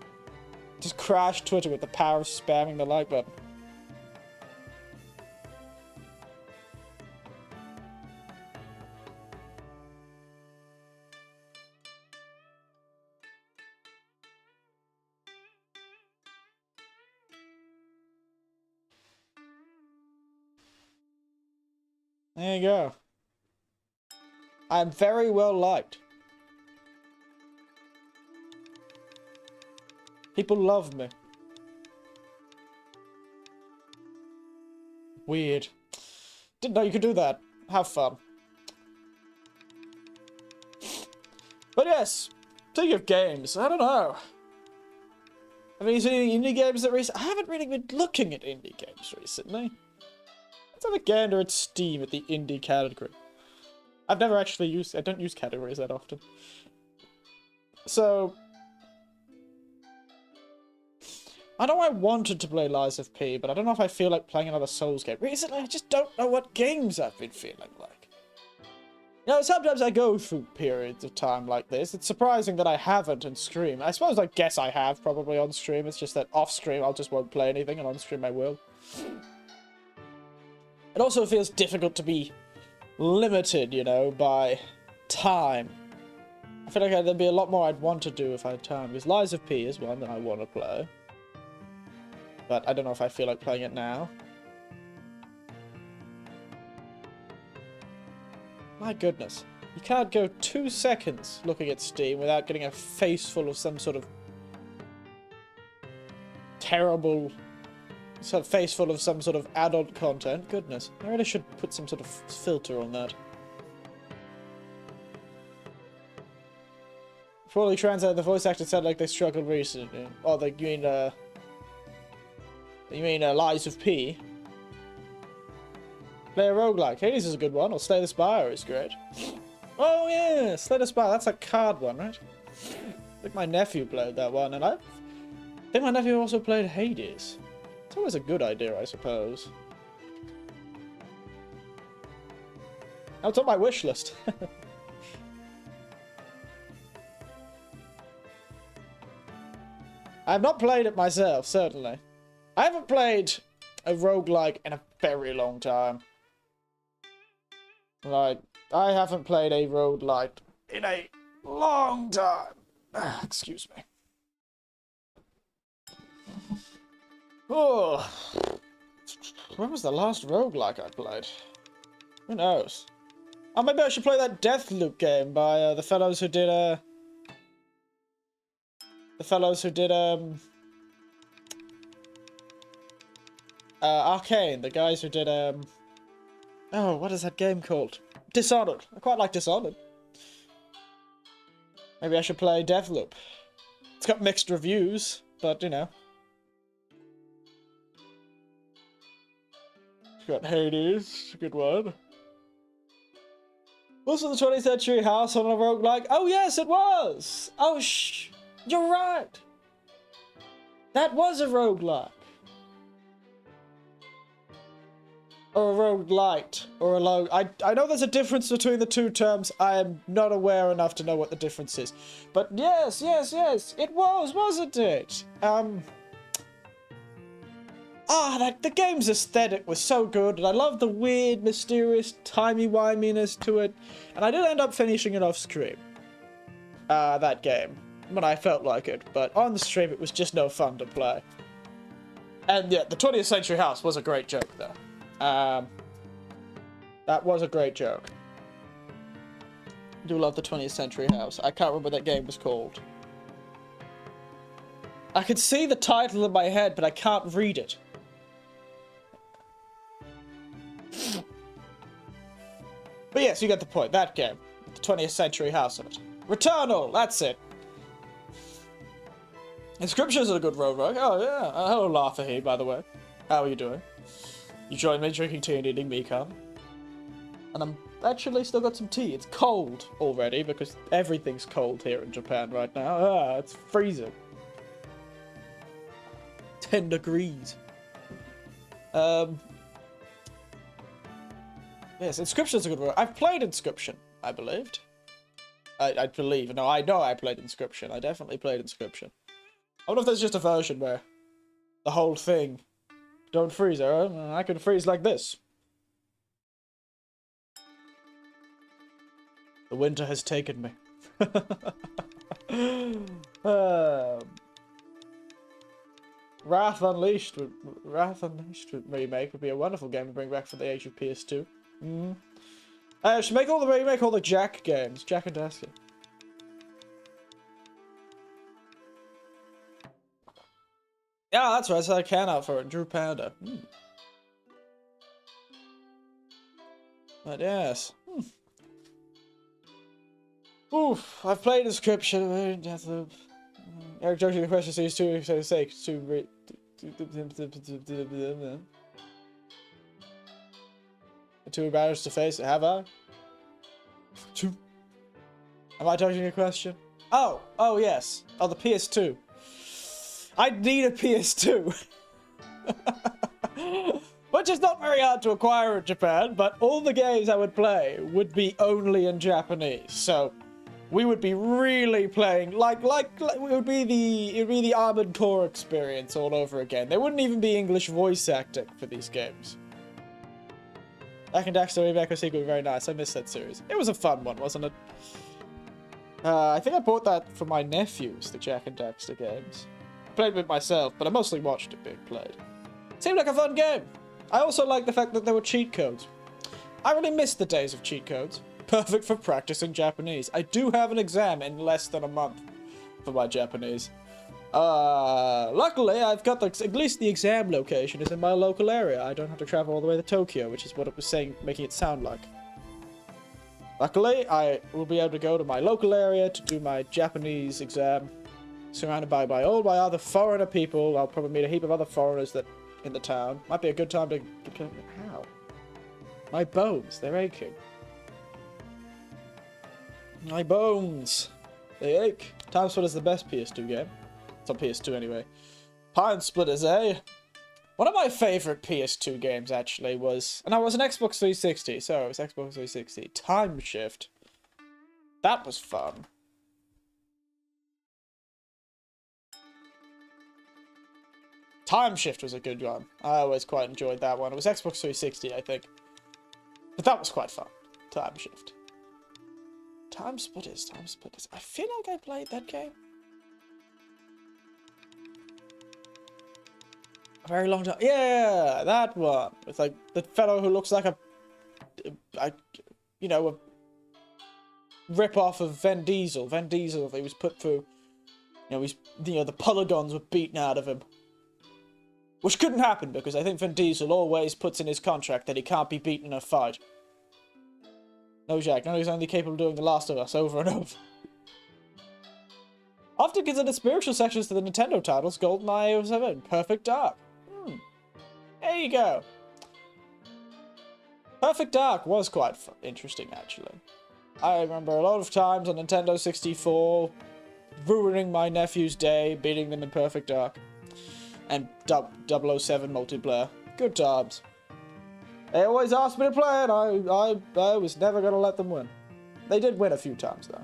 Just crashed Twitter with the power of spamming the like button. There you go. I'm very well liked. People love me. Weird. Didn't know you could do that. Have fun. But yes, speaking of games, I don't know. Have you seen any indie games that I haven't really been looking at indie games recently. Let's have a gander at Steam at the indie category. I've never actually used... I don't use categories that often. So... I know I wanted to play Lies of P, but I don't know if I feel like playing another Souls game. Recently, I just don't know what games I've been feeling like. You know, sometimes I go through periods of time like this. It's surprising that I haven't in stream. I suppose I guess I have probably on stream. It's just that off stream I'll just won't play anything, and on stream I will. It also feels difficult to be limited, you know, by time. I feel like there'd be a lot more I'd want to do if I had time, because Lies of P is one that I want to play. But I don't know if I feel like playing it now. My goodness. You can't go 2 seconds looking at Steam without getting a face full of some sort of terrible... face full of some sort of adult content. Goodness. I really should put some sort of filter on that. Poorly translated, the voice actors sound like they struggled recently. Oh, you mean Lies of P? Play a roguelike. Hades is a good one, or Slay the Spire is great. Oh yeah, Slay the Spire, that's a card one, right? I think my nephew played that one, and I think my nephew also played Hades. It's always a good idea, I suppose. Now it's on my wish list. I've not played it myself, certainly. I haven't played a roguelike in a very long time. Like, I haven't played a roguelike in a long time. Excuse me. Oh. When was the last roguelike I played? Who knows? Oh, maybe I should play that Deathloop game by the fellows who did, Arcane, the guys who did, oh, what is that game called? Dishonored. I quite like Dishonored. Maybe I should play Deathloop. It's got mixed reviews, but, you know. It's got Hades, a good one. Also the 20th Century House on a roguelike. Oh, yes, it was! Oh, you're right! That was a roguelike. Or a roguelite, or a log. I know there's a difference between the two terms. I am not aware enough to know what the difference is. But yes, it was, wasn't it? The game's aesthetic was so good, and I love the weird, mysterious, timey-wiminess to it. And I did end up finishing it off stream. That game. When I felt like it. But on the stream, it was just no fun to play. And yeah, the 20th Century House was a great joke, though. That was a great joke. I do love the 20th Century House. I can't remember what that game was called. I can see the title in my head, but I can't read it. But yes, you get the point. That game. The 20th Century House in it. Returnal! That's it. Inscriptions are a good roguelike. Oh, yeah. Hello, Larfahi, by the way. How are you doing? You joined me drinking tea and eating mikan. And I'm actually still got some tea. It's cold already, because everything's cold here in Japan right now. It's freezing. 10 degrees. Yes, Inscription's a good word. I've played Inscription, I believed. I believe. No, I know I played Inscription. I definitely played Inscription. I wonder if there's just a version where the whole thing... Don't freeze, Aaron. I can freeze like this. The winter has taken me. Wrath Unleashed remake would be a wonderful game to bring back for the age of PS2. Should make all the Jack games. Jack and Daxter. Yeah, that's right. I said I can out for it. Drew Panda. But yes. Oof. I've played Inscription. Deathloop. Eric joking the question sees two for his sake. Too embarrassed to face it. Have I? Am I dodging a question? Oh yes. Oh, the PS2. I'd need a PS2. Which is not very hard to acquire in Japan, but all the games I would play would be only in Japanese. So we would be really playing like it would be the Armored Core experience all over again. There wouldn't even be English voice acting for these games. Jak and Daxter Remake sequel was very nice. I missed that series. It was a fun one, wasn't it? I think I bought that for my nephews, the Jak and Daxter games. I played with myself, but I mostly watched it being played. Seemed like a fun game. I also like the fact that there were cheat codes. I really miss the days of cheat codes. Perfect for practicing Japanese. I do have an exam in less than a month for my Japanese. Luckily, I've got at least the exam location is in my local area. I don't have to travel all the way to Tokyo, which is what it was saying, making it sound like. Luckily, I will be able to go to my local area to do my Japanese exam, surrounded by all my other foreigner people. I'll probably meet a heap of other foreigners that in the town. Might be a good time to How? My bones, they're aching. My bones, they ache. Time Split is the best PS2 game. It's on PS2 anyway. Pine Splitters, eh? One of my favorite PS2 games, actually, was... And I was an Xbox 360, so it was Xbox 360. Time Shift. That was fun. Time Shift was a good one. I always quite enjoyed that one. It was Xbox 360, I think. But that was quite fun. Time Shift. Time Splitters. I feel like I played that game a very long time. Yeah, that one. It's like the fellow who looks like a rip-off of Vin Diesel. Vin Diesel, he was put through, the polygons were beaten out of him. Which couldn't happen, because I think Vin Diesel always puts in his contract that he can't be beaten in a fight. No, Jack, no, he's only capable of doing The Last of Us over and over. Often considered spiritual sections to the Nintendo titles, GoldenEye 07, Perfect Dark. There you go. Perfect Dark was quite interesting, actually. I remember a lot of times on Nintendo 64, ruining my nephew's day, beating them in Perfect Dark. And 007 multiplayer. Good times. They always asked me to play it, I was never gonna let them win. They did win a few times, though.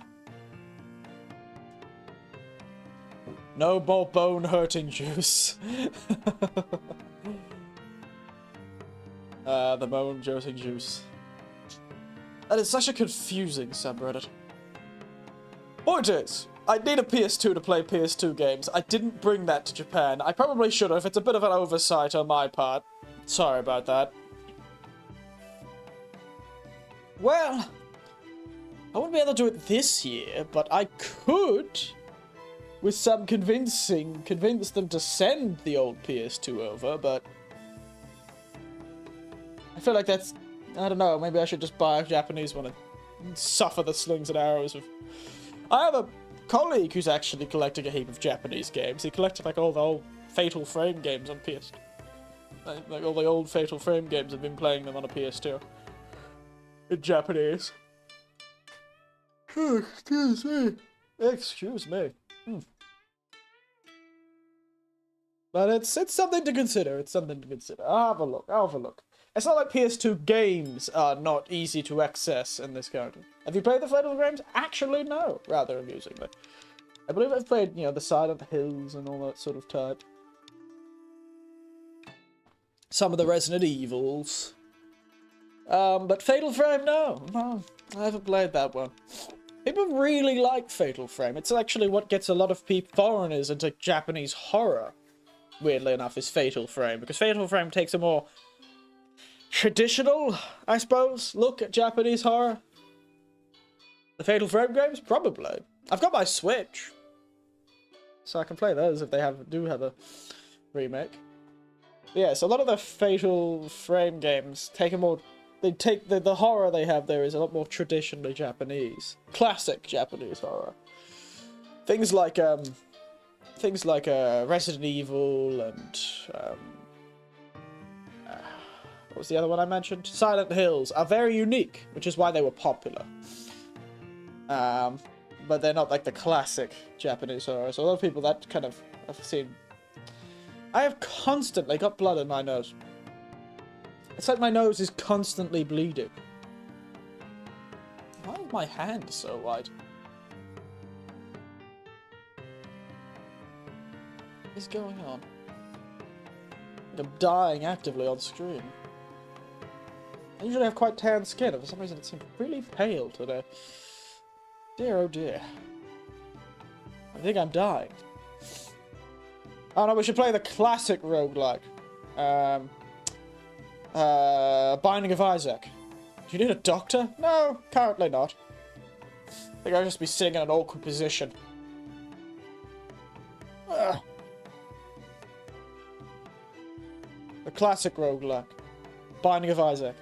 No more bone-hurting juice. The bone-hurting juice. That is such a confusing subreddit. Point is, I need a PS2 to play PS2 games. I didn't bring that to Japan. I probably should have. It's a bit of an oversight on my part. Sorry about that. Well, I wouldn't be able to do it this year, but I could, with some convince them to send the old PS2 over, but I feel like that's, I don't know, maybe I should just buy a Japanese one and suffer the slings and arrows of... I have a colleague who's actually collecting a heap of Japanese games. He collected like all the old Fatal Frame games on PS2. Like all the old Fatal Frame games, have been playing them on a PS2. In Japanese. Oh, excuse me. Excuse me. But it's something to consider. It's something to consider. I'll have a look. It's not like PS2 games are not easy to access in this country. Have you played the Fatal Frames? Actually, no. Rather amusingly. I believe I've played, the Silent Hills and all that sort of type. Some of the Resident Evils. But Fatal Frame, no, I haven't played that one. People really like Fatal Frame. It's actually what gets a lot of foreigners into Japanese horror, weirdly enough, is Fatal Frame. Because Fatal Frame takes a more traditional, I suppose, look at Japanese horror. The Fatal Frame games? Probably. I've got my Switch, so I can play those if they do have a remake. Yeah, so a lot of the Fatal Frame games take a more... They take the horror they have there is a lot more traditionally Japanese. Classic Japanese horror. Things like Resident Evil and what was the other one I mentioned? Silent Hills are very unique, which is why they were popular. But they're not like the classic Japanese horror. So a lot of people that kind of have seen I have constantly got blood in my nose. It's like my nose is constantly bleeding. Why is my hand so wide? What is going on? Like I'm dying actively on screen. I usually have quite tan skin, and for some reason it seems really pale today. Dear oh dear. I think I'm dying. Oh no, we should play the classic roguelike. Binding of Isaac. Do you need a doctor? No, currently not. I think I'll just be sitting in an awkward position. Ugh. The classic roguelike. Binding of Isaac.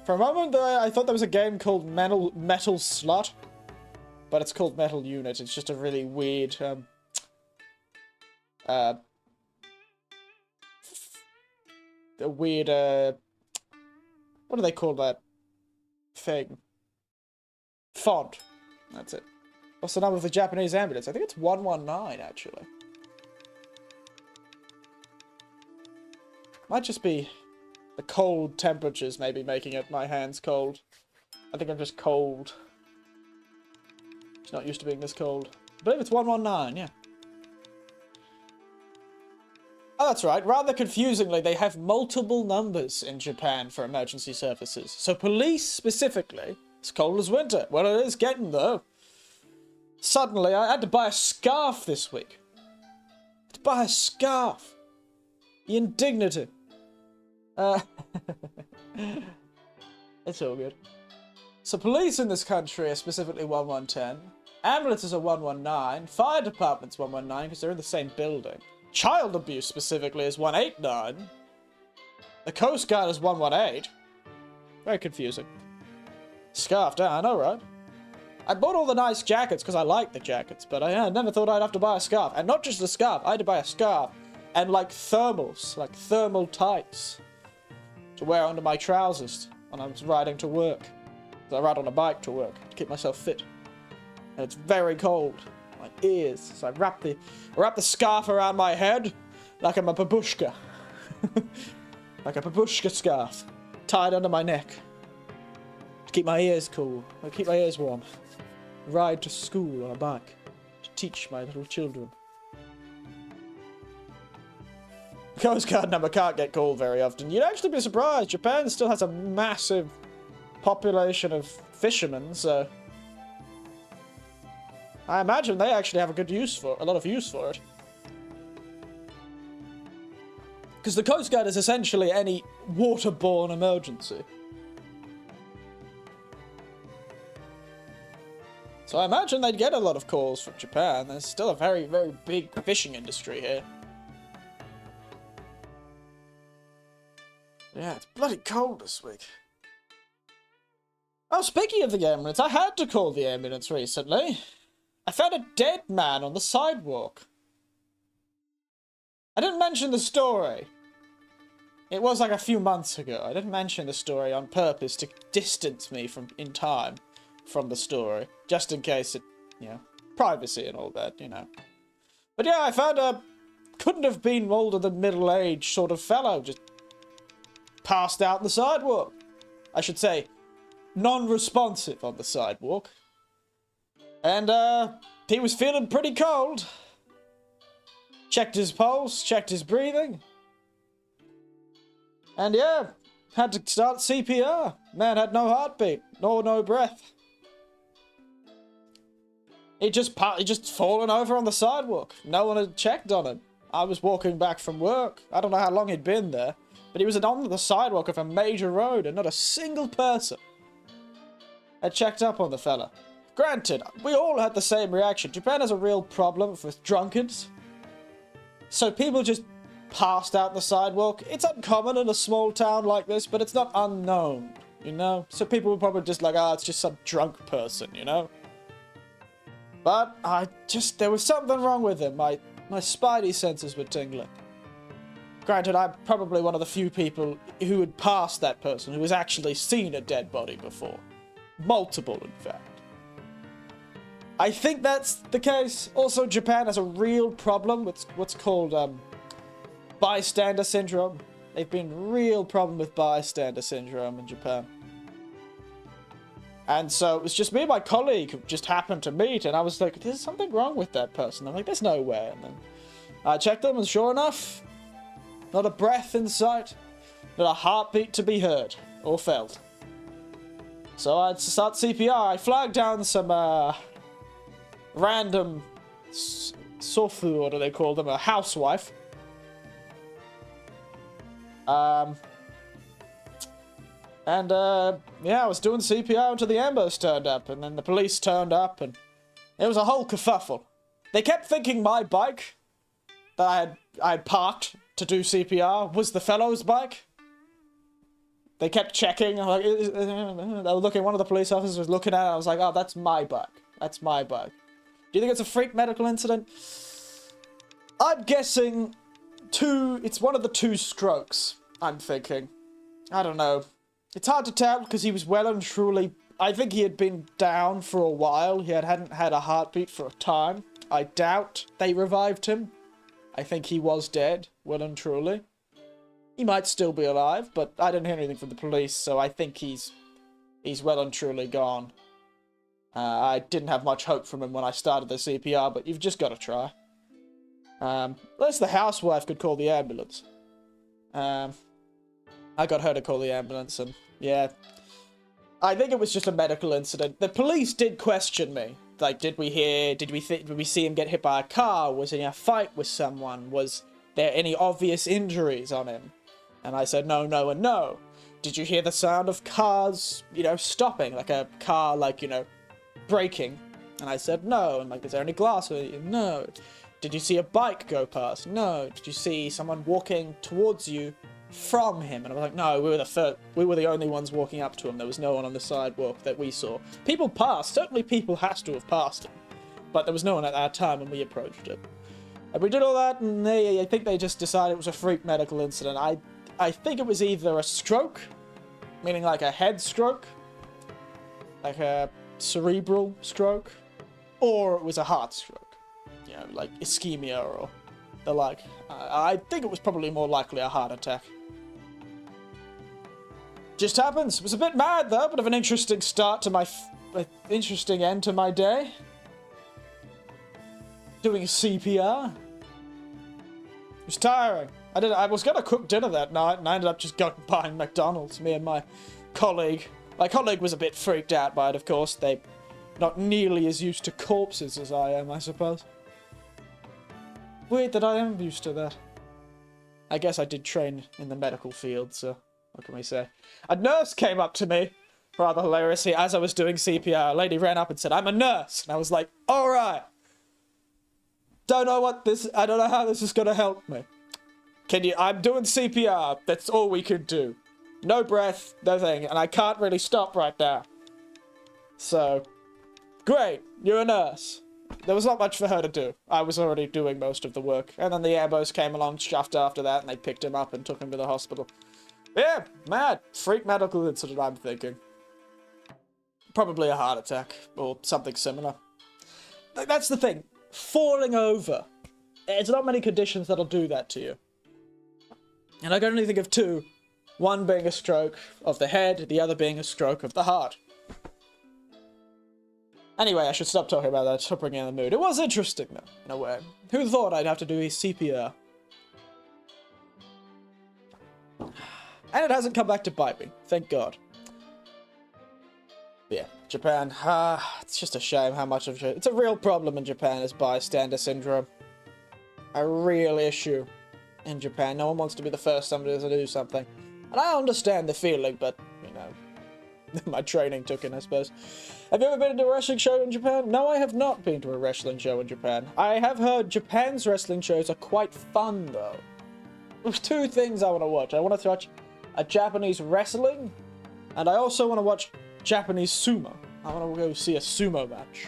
For a moment I thought there was a game called Metal Slut. But it's called Metal Unit. It's just a really weird, what do they call that thing? Font. That's it. What's the number of the Japanese ambulance? I think it's 119, actually. Might just be the cold temperatures maybe making it my hands cold. I think I'm just cold. It's not used to being this cold. I believe it's 119, yeah. Oh, that's right. Rather confusingly, they have multiple numbers in Japan for emergency services. So police, specifically, it's cold as winter. Well, it is getting, though. Suddenly, I had to buy a scarf this week. I had to buy a scarf. The indignity. It's all good. So police in this country are specifically 1110. Ambulances are 119. Fire department's 119 because they're in the same building. Child abuse specifically is 189. The Coast Guard is 118. Very confusing. Scarf, I know, right? I bought all the nice jackets because I like the jackets, but I never thought I'd have to buy a scarf. And not just a scarf, I had to buy a scarf. And like thermals, like thermal tights to wear under my trousers when I was riding to work. I ride on a bike to work to keep myself fit. And it's very cold. My ears. So I wrap the scarf around my head like I'm a babushka. Like a babushka scarf. Tied under my neck. To keep my ears cool. To keep my ears warm. Ride to school on a bike. To teach my little children. The Coast Guard number can't get called very often. You'd actually be surprised. Japan still has a massive population of fishermen, so I imagine they actually have a lot of use for it. Because the Coast Guard is essentially any waterborne emergency. So I imagine they'd get a lot of calls from Japan. There's still a very, very big fishing industry here. Yeah, it's bloody cold this week. Oh, speaking of the ambulance, I had to call the ambulance recently. I found a dead man on the sidewalk. I didn't mention the story. It was like a few months ago. I didn't mention the story on purpose to distance me in time from the story. Just in case it, privacy and all that, But yeah, I found a couldn't have been older than middle-aged sort of fellow just passed out on the sidewalk. I should say, non-responsive on the sidewalk. And, he was feeling pretty cold. Checked his pulse, checked his breathing. And yeah, had to start CPR. Man had no heartbeat, nor no breath. He just fallen over on the sidewalk. No one had checked on him. I was walking back from work. I don't know how long he'd been there. But he was on the sidewalk of a major road and not a single person had checked up on the fella. Granted, we all had the same reaction. Japan has a real problem with drunkards. So people just passed out on the sidewalk. It's uncommon in a small town like this, but it's not unknown, So people were probably just like, it's just some drunk person, But there was something wrong with him. My spidey senses were tingling. Granted, I'm probably one of the few people who had passed that person who has actually seen a dead body before. Multiple, in fact. I think that's the case. Also, Japan has a real problem with what's called bystander syndrome. They've been real problem with bystander syndrome in Japan. And so it was just me and my colleague who just happened to meet, and I was like, there's something wrong with that person. I'm like, there's no way. And then I checked them, and sure enough, not a breath in sight, not a heartbeat to be heard or felt. So I had to start CPR. I flagged down some random sofu, what do they call them, a housewife. Yeah, I was doing CPR until the ambulance turned up, and then the police turned up, and it was a whole kerfuffle. They kept thinking my bike that I had parked to do CPR was the fellow's bike. They kept checking. I'm like, they were looking. One of the police officers was looking at it. I was like, oh, that's my bike. That's my bike. Do you think it's a freak medical incident? I'm guessing it's one of the 2 strokes, I'm thinking. I don't know. It's hard to tell because he was well and truly... I think he had been down for a while. He hadn't had a heartbeat for a time. I doubt they revived him. I think he was dead, well and truly. He might still be alive, but I didn't hear anything from the police, so I think he's well and truly gone. I didn't have much hope from him when I started the CPR, but you've just got to try. Unless the housewife could call the ambulance. I got her to call the ambulance, and yeah. I think it was just a medical incident. The police did question me. Like, did we see him get hit by a car? Was he in a fight with someone? Was there any obvious injuries on him? And I said no, no, and no. Did you hear the sound of cars, stopping? Like a car, braking? And I said no. And is there any glass? No. Did you see a bike go past? No. Did you see someone walking towards you from him? And I was like, no, we were the only ones walking up to him. There was no one on the sidewalk that we saw. People passed. Certainly people has to have passed him. But there was no one at that time when we approached it. And we did all that, and I think they just decided it was a freak medical incident. I think it was either a stroke, meaning like a head stroke, like a cerebral stroke, or it was a heart stroke. Like ischemia or the like. I think it was probably more likely a heart attack. Just happens. It was a bit mad though, bit of an interesting start to interesting end to my day. Doing CPR. It was tiring. I was gonna cook dinner that night, and I ended up just going buying McDonald's. Me and my colleague. My colleague was a bit freaked out by it, of course. They not nearly as used to corpses as I am, I suppose. Weird that I am used to that. I guess I did train in the medical field, so what can we say? A nurse came up to me, rather hilariously, as I was doing CPR. A lady ran up and said, I'm a nurse. And I was like, alright. I don't know how this is gonna help me. I'm doing CPR. That's all we can do. No breath, no thing, and I can't really stop right now. So, great, you're a nurse. There was not much for her to do. I was already doing most of the work. And then the ambos came along just after that, and they picked him up and took him to the hospital. Yeah, mad. Freak medical incident, I'm thinking. Probably a heart attack, or something similar. That's the thing. Falling over. There's not many conditions that'll do that to you. And I can only think of 2. One being a stroke of the head, the other being a stroke of the heart. Anyway, I should stop talking about that, stop bringing in the mood. It was interesting, though, in a way. Who thought I'd have to do his CPR? And it hasn't come back to bite me, thank God. Yeah, Japan. It's just a shame how much of it. It's a real problem in Japan, is bystander syndrome. A real issue in Japan. No one wants to be the first somebody to do something. And I understand the feeling, but, my training took in, I suppose. Have you ever been to a wrestling show in Japan? No, I have not been to a wrestling show in Japan. I have heard Japan's wrestling shows are quite fun, though. There's 2 things I want to watch. I want to watch a Japanese wrestling, and I also want to watch Japanese sumo. I want to go see a sumo match.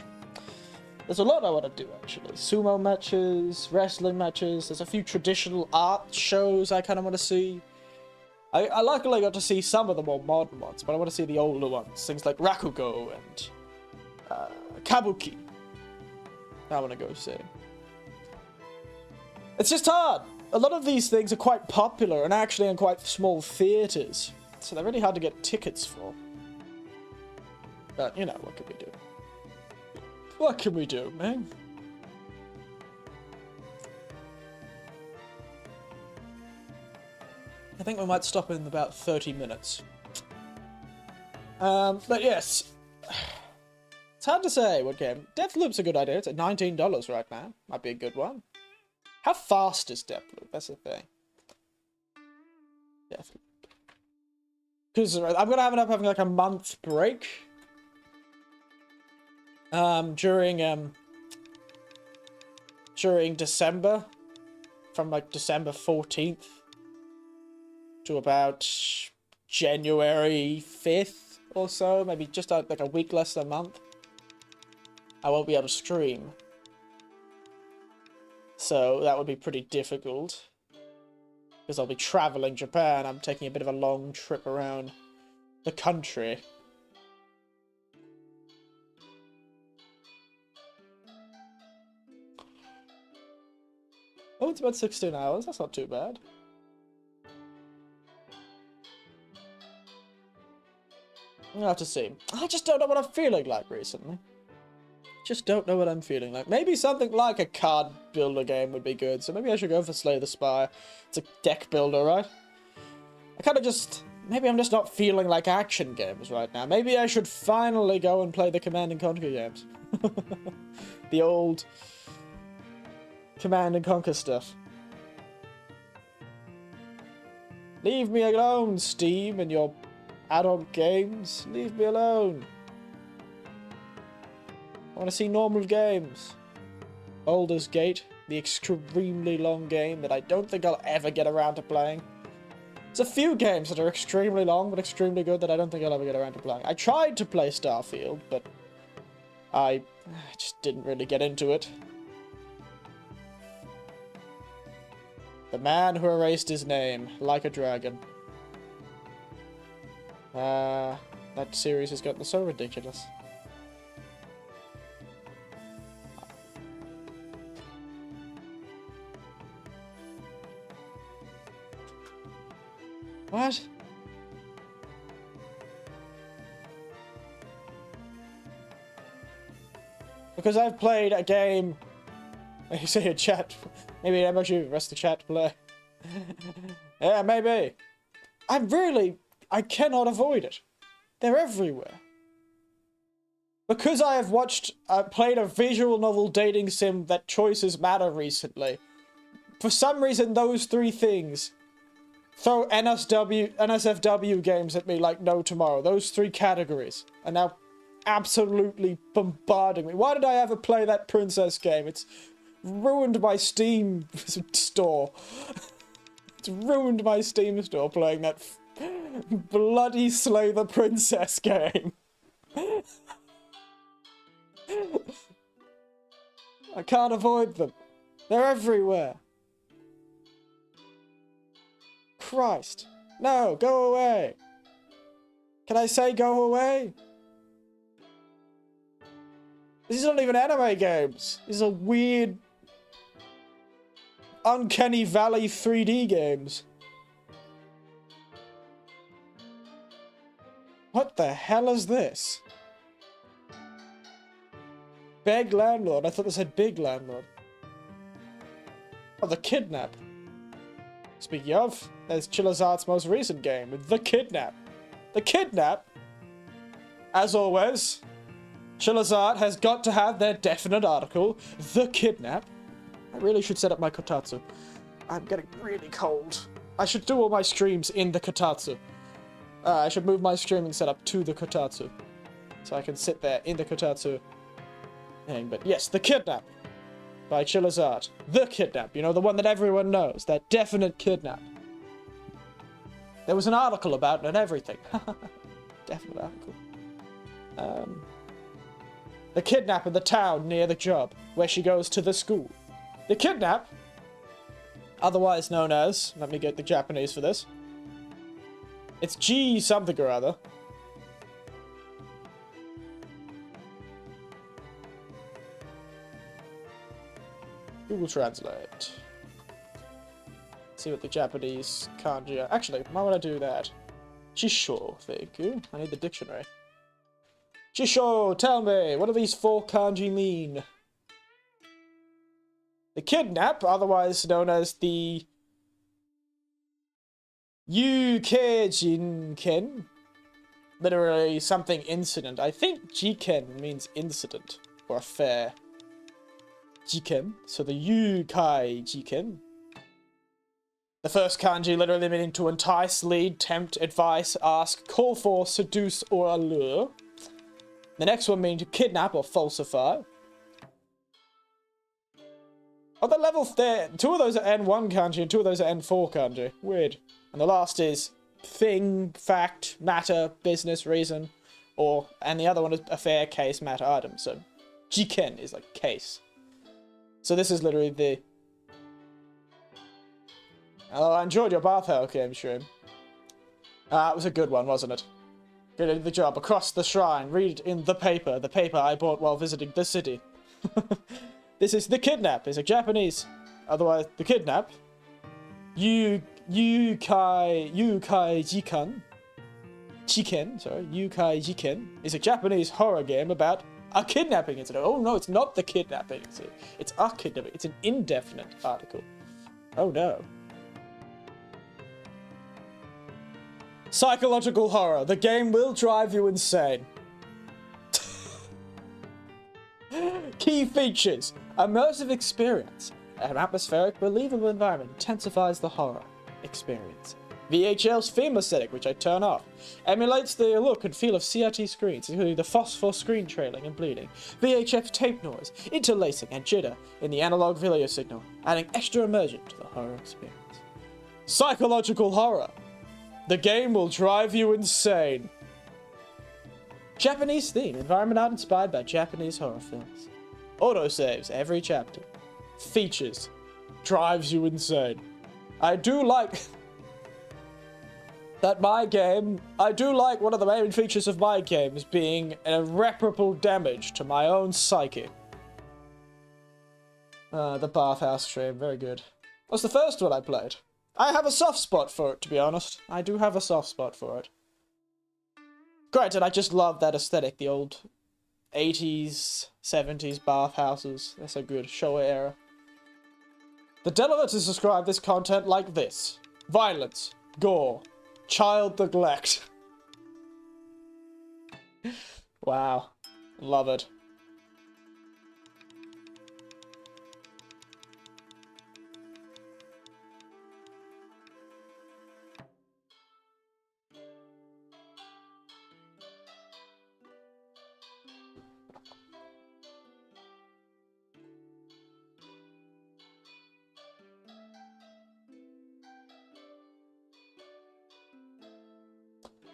There's a lot I want to do, actually. Sumo matches, wrestling matches. There's a few traditional art shows I kind of want to see. I luckily got to see some of the more modern ones, but I want to see the older ones. Things like Rakugo and Kabuki. I want to go see. It's just hard. A lot of these things are quite popular and actually in quite small theaters, so they're really hard to get tickets for. But, you know, what can we do? What can we do, man? I think we might stop in about 30 minutes. But yes. It's hard to say what game. Deathloop's a good idea. It's at $19 right now. Might be a good one. How fast is Deathloop? That's the thing. Deathloop. Because I'm gonna end up having like a month break. During December. From like December 14th. To about January 5th or so. Maybe just like a week less than a month. I won't be able to stream. So that would be pretty difficult. Because I'll be traveling Japan. I'm taking a bit of a long trip around the country. Oh, it's about 16 hours. That's not too bad. I'll have to see. I just don't know what I'm feeling like recently. Just don't know what I'm feeling like. Maybe something like a card builder game would be good. So maybe I should go for Slay the Spire. It's a deck builder, right? I kind of just... Maybe I'm just not feeling like action games right now. Maybe I should finally go and play the Command & Conquer games. The old Command & Conquer stuff. Leave me alone, Steam, and your adult games. Leave me alone. I want to see normal games. Baldur's Gate, the extremely long game that I don't think I'll ever get around to playing. There's a few games that are extremely long but extremely good that I don't think I'll ever get around to playing. I tried to play Starfield, but I just didn't really get into it. The man who erased his name, like a dragon. That series has gotten so ridiculous. What? Because I've played a game... You say a chat... Maybe I'm actually the rest of the chat to play. Yeah, maybe. I cannot avoid it. They're everywhere. Because I have played a visual novel dating sim that choices matter recently. For some reason, those three things throw NSFW games at me like no tomorrow. Those three categories are now absolutely bombarding me. Why did I ever play that princess game? It's ruined my Steam store. It's ruined my Steam store playing that bloody Slay the Princess game. I can't avoid them. They're everywhere. Christ. No, go away. Can I say go away? These aren't even anime games. These are weird, Uncanny Valley 3D games. What the hell is this? Beg Landlord. I thought this said Big Landlord. Oh, The Kidnap. Speaking of, there's Chillazart's most recent game, The Kidnap. The Kidnap, as always, Chillazart has got to have their definite article, The Kidnap. I really should set up my Kotatsu. I'm getting really cold. I should do all my streams in the Kotatsu. I should move my streaming setup to the Kotatsu. So I can sit there in the Kotatsu thing. But yes, The Kidnap by Chillazart. The Kidnap, you know, the one that everyone knows. That definite kidnap. There was an article about it and everything. Definite article. The Kidnap in the town near the job, where she goes to the school. The Kidnap, otherwise known as, let me get the Japanese for this. It's G something or other. Google Translate. See what the Japanese kanji are. Actually, why would I do that? Jisho, thank you. I need the dictionary. Jisho, tell me, what do these 4 kanji mean? The kidnap, otherwise known as the Yukejinken, literally something incident. I think Jiken means incident or affair. Jiken, so the Yukai Jiken. The first kanji literally meaning to entice, lead, tempt, advise, ask, call for, seduce, or allure. The next one meaning to kidnap or falsify. Oh, the level there, 2 of those are N1 kanji and 2 of those are N4 kanji. Weird. And the last is thing, fact, matter, business, reason, and the other one is affair, case, matter, item. So jiken is like case. So this is literally the... Oh, I enjoyed your bathhouse game stream. It was a good one, wasn't it? Good at the job. Across the shrine, read in the paper I bought while visiting the city. This is The Kidnap. It's a Japanese, otherwise The Kidnap. Yukai Jiken. Yukai Jiken is a Japanese horror game about a kidnapping incident. Oh no, it's not the kidnapping. It's a kidnapping. It's an indefinite article. Oh no. Psychological horror. The game will drive you insane. Key features. Immersive experience. An atmospheric, believable environment intensifies the horror experience. VHL's theme aesthetic, which I turn off, emulates the look and feel of CRT screens, including the phosphor screen trailing and bleeding, VHF tape noise, interlacing, and jitter in the analog video signal, adding extra immersion to the horror experience. Psychological horror. The game will drive you insane. Japanese theme, environment art inspired by Japanese horror films. Autosaves every chapter. Features. Drives you insane. I do like that my game, I do like one of the main features of my games being an irreparable damage to my own psyche. The bathhouse stream, very good. That's the first one I played. I have a soft spot for it, to be honest. I do have a soft spot for it. Granted, I just love that aesthetic, the old 80s, 70s bathhouses. They're so good. Showa era. The developers describe this content like this. Violence, gore, child neglect. Wow. Love it.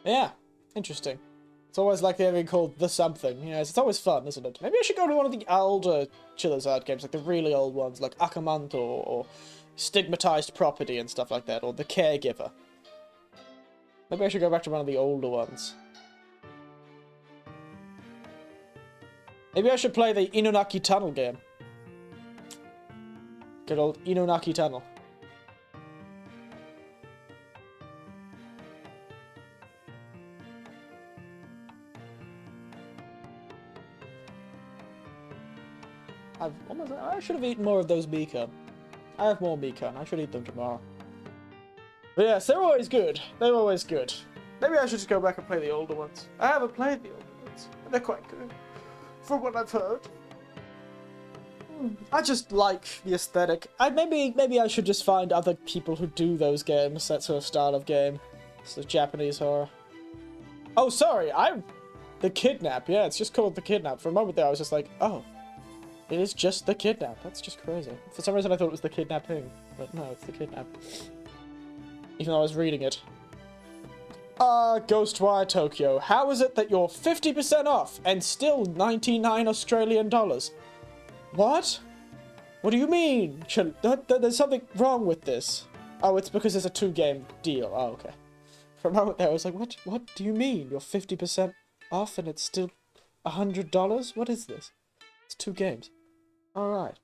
Yeah, interesting. It's always like they're being called the something. You know, it's always fun, isn't it? Maybe I should go to one of the older Charizard games, like the really old ones, like Akamanto or Stigmatized Property and stuff like that, or The Caregiver. Maybe I should go back to one of the older ones. Maybe I should play the Inunaki Tunnel game. Good old Inunaki Tunnel. I should have eaten more of those Mikan. I have more Mikan. I should eat them tomorrow. But yes, they're always good. They're always good. Maybe I should just go back and play the older ones. I haven't played the older ones, but they're quite good, from what I've heard. I just like the aesthetic. Maybe I should just find other people who do those games, that sort of style of game. It's the Japanese horror. Oh, sorry, The Kidnap. Yeah, it's just called The Kidnap. For a moment there, I was just like, oh. It is just The Kidnap. That's just crazy. For some reason I thought it was The Kidnapping. But no, it's The Kidnap. Even though I was reading it. Ghostwire Tokyo. How is it that you're 50% off and still 99 Australian dollars? What? What do you mean? There's something wrong with this. Oh, it's because it's a 2-game deal. Oh, okay. For a moment there I was like, what do you mean? You're 50% off and it's still $100? What is this? It's 2 games. Alright.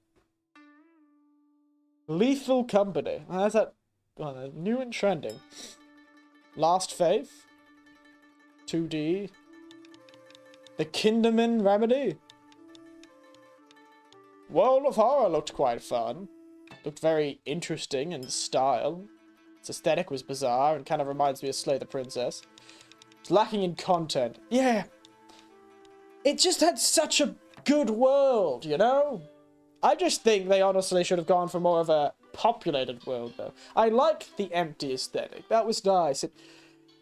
Lethal Company. How's that? Oh, new and trending. Last Faith. 2D. The Kinderman Remedy. World of Horror looked quite fun. Looked very interesting in style. Its aesthetic was bizarre and kind of reminds me of Slay the Princess. It's lacking in content. Yeah. It just had such a good world, you know? I just think they honestly should have gone for more of a populated world, though. I liked the empty aesthetic. That was nice.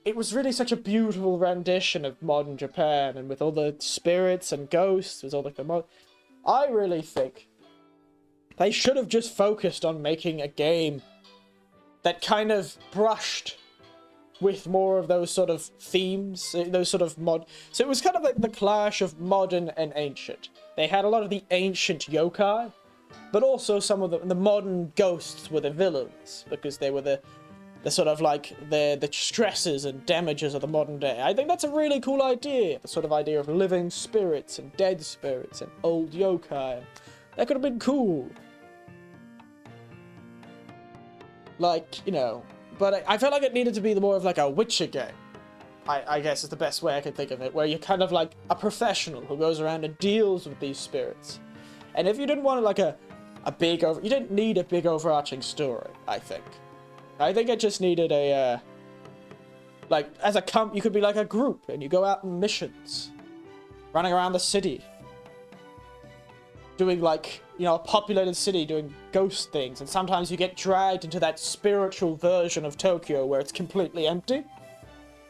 It was really such a beautiful rendition of modern Japan, and with all the spirits and ghosts, with all like the I really think they should have just focused on making a game that kind of brushed with more of those sort of themes, those sort of So it was kind of like the clash of modern and ancient. They had a lot of the ancient yokai, but also some of the modern ghosts were the villains, because they were the sort of like the stresses and damages of the modern day. I think that's a really cool idea. The sort of idea of living spirits and dead spirits and old yokai. That could have been cool. Like, you know, but I felt like it needed to be more of like a Witcher game. I guess is the best way I could think of it, where you're kind of like a professional who goes around and deals with these spirits. And if you didn't want like you didn't need a big overarching story, I think. I think it just needed a, like, as a you could be like a group, and you go out on missions, running around the city, doing like, you know, a populated city, doing ghost things, and sometimes you get dragged into that spiritual version of Tokyo where it's completely empty,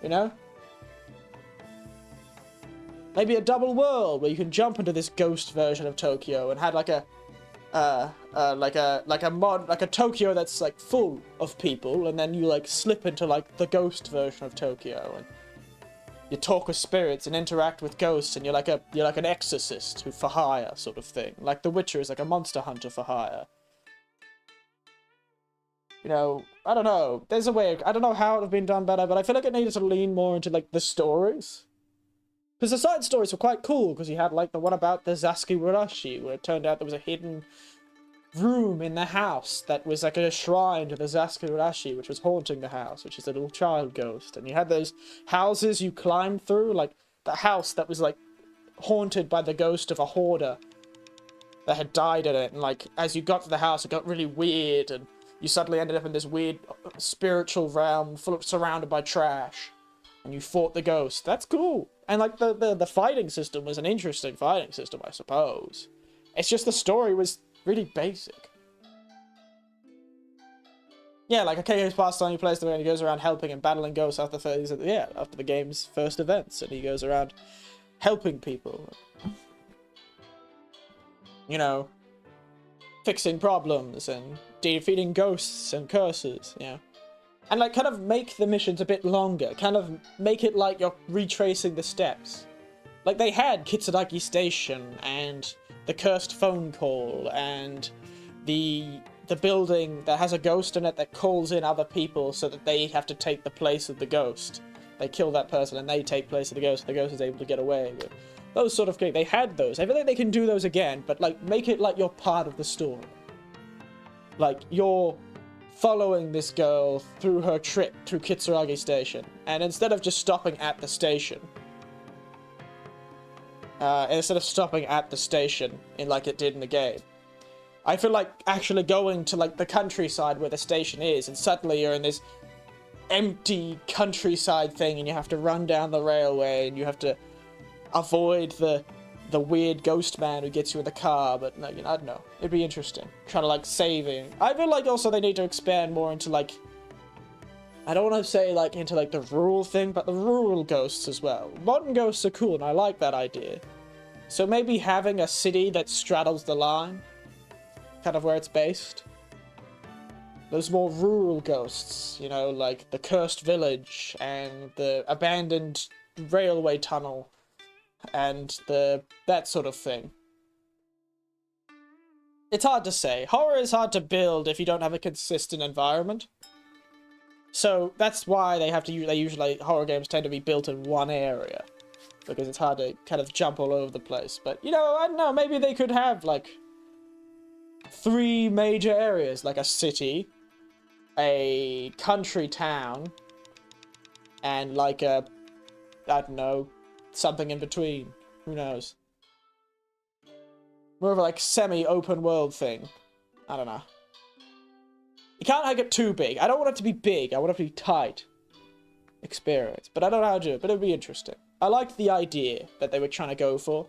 you know? Maybe a double world where you can jump into this ghost version of Tokyo and had like a Tokyo that's like full of people, and then you like slip into like the ghost version of Tokyo, and you talk with spirits and interact with ghosts, and you're like an exorcist who for hire sort of thing. Like The Witcher is like a monster hunter for hire. You know, I don't know. There's a way. I don't know how it would have been done better, but I feel like it needed to lean more into like the stories. Because the side stories were quite cool, because you had like the one about the Zasukurashi, where it turned out there was a hidden room in the house that was like a shrine to the Zasukurashi, which was haunting the house, which is a little child ghost. And you had those houses you climbed through, like the house that was like haunted by the ghost of a hoarder that had died in it. And like as you got to the house, it got really weird, and you suddenly ended up in this weird spiritual realm surrounded by trash, and you fought the ghost. That's cool. And like the fighting system was an interesting fighting system, I suppose. It's just the story was really basic. Yeah, like a KO's pastime, he plays the way and he goes around helping and battling ghosts after the game's first events, and he goes around helping people. You know, fixing problems and defeating ghosts and curses, you know. And like kind of make the missions a bit longer, kind of make it like you're retracing the steps. Like they had Kitsuragi Station and the cursed phone call and the building that has a ghost in it that calls in other people so that they have to take the place of the ghost. They kill that person and they take place of the ghost, and the ghost is able to get away. Those sort of things. They had those. I feel like they can do those again, but like make it like you're part of the story. Like you're following this girl through her trip through Kitsuragi Station, and instead of just stopping at the station, in like it did in the game, I feel like actually going to like the countryside where the station is, and suddenly you're in this empty countryside thing, and you have to run down the railway, and you have to avoid the weird ghost man who gets you in the car, but no, you know, I don't know. It'd be interesting. Trying to like saving. I feel like also they need to expand more into like, I don't want to say like into like the rural thing, but the rural ghosts as well. Modern ghosts are cool, and I like that idea. So maybe having a city that straddles the line, kind of where it's based. Those more rural ghosts, you know, like the cursed village and the abandoned railway tunnel and that sort of thing. It's hard to say. Horror is hard to build if you don't have a consistent environment. So that's why horror games tend to be built in one area, because it's hard to kind of jump all over the place. But, you know, I don't know, maybe they could have, like, 3 major areas, like a city, a country town, and like a, I don't know, something in between. Who knows? More of a like semi-open world thing. I don't know. You can't make it too big. I don't want it to be big. I want it to be tight. Experience. But I don't know how to do it, but it'd be interesting. I liked the idea that they were trying to go for.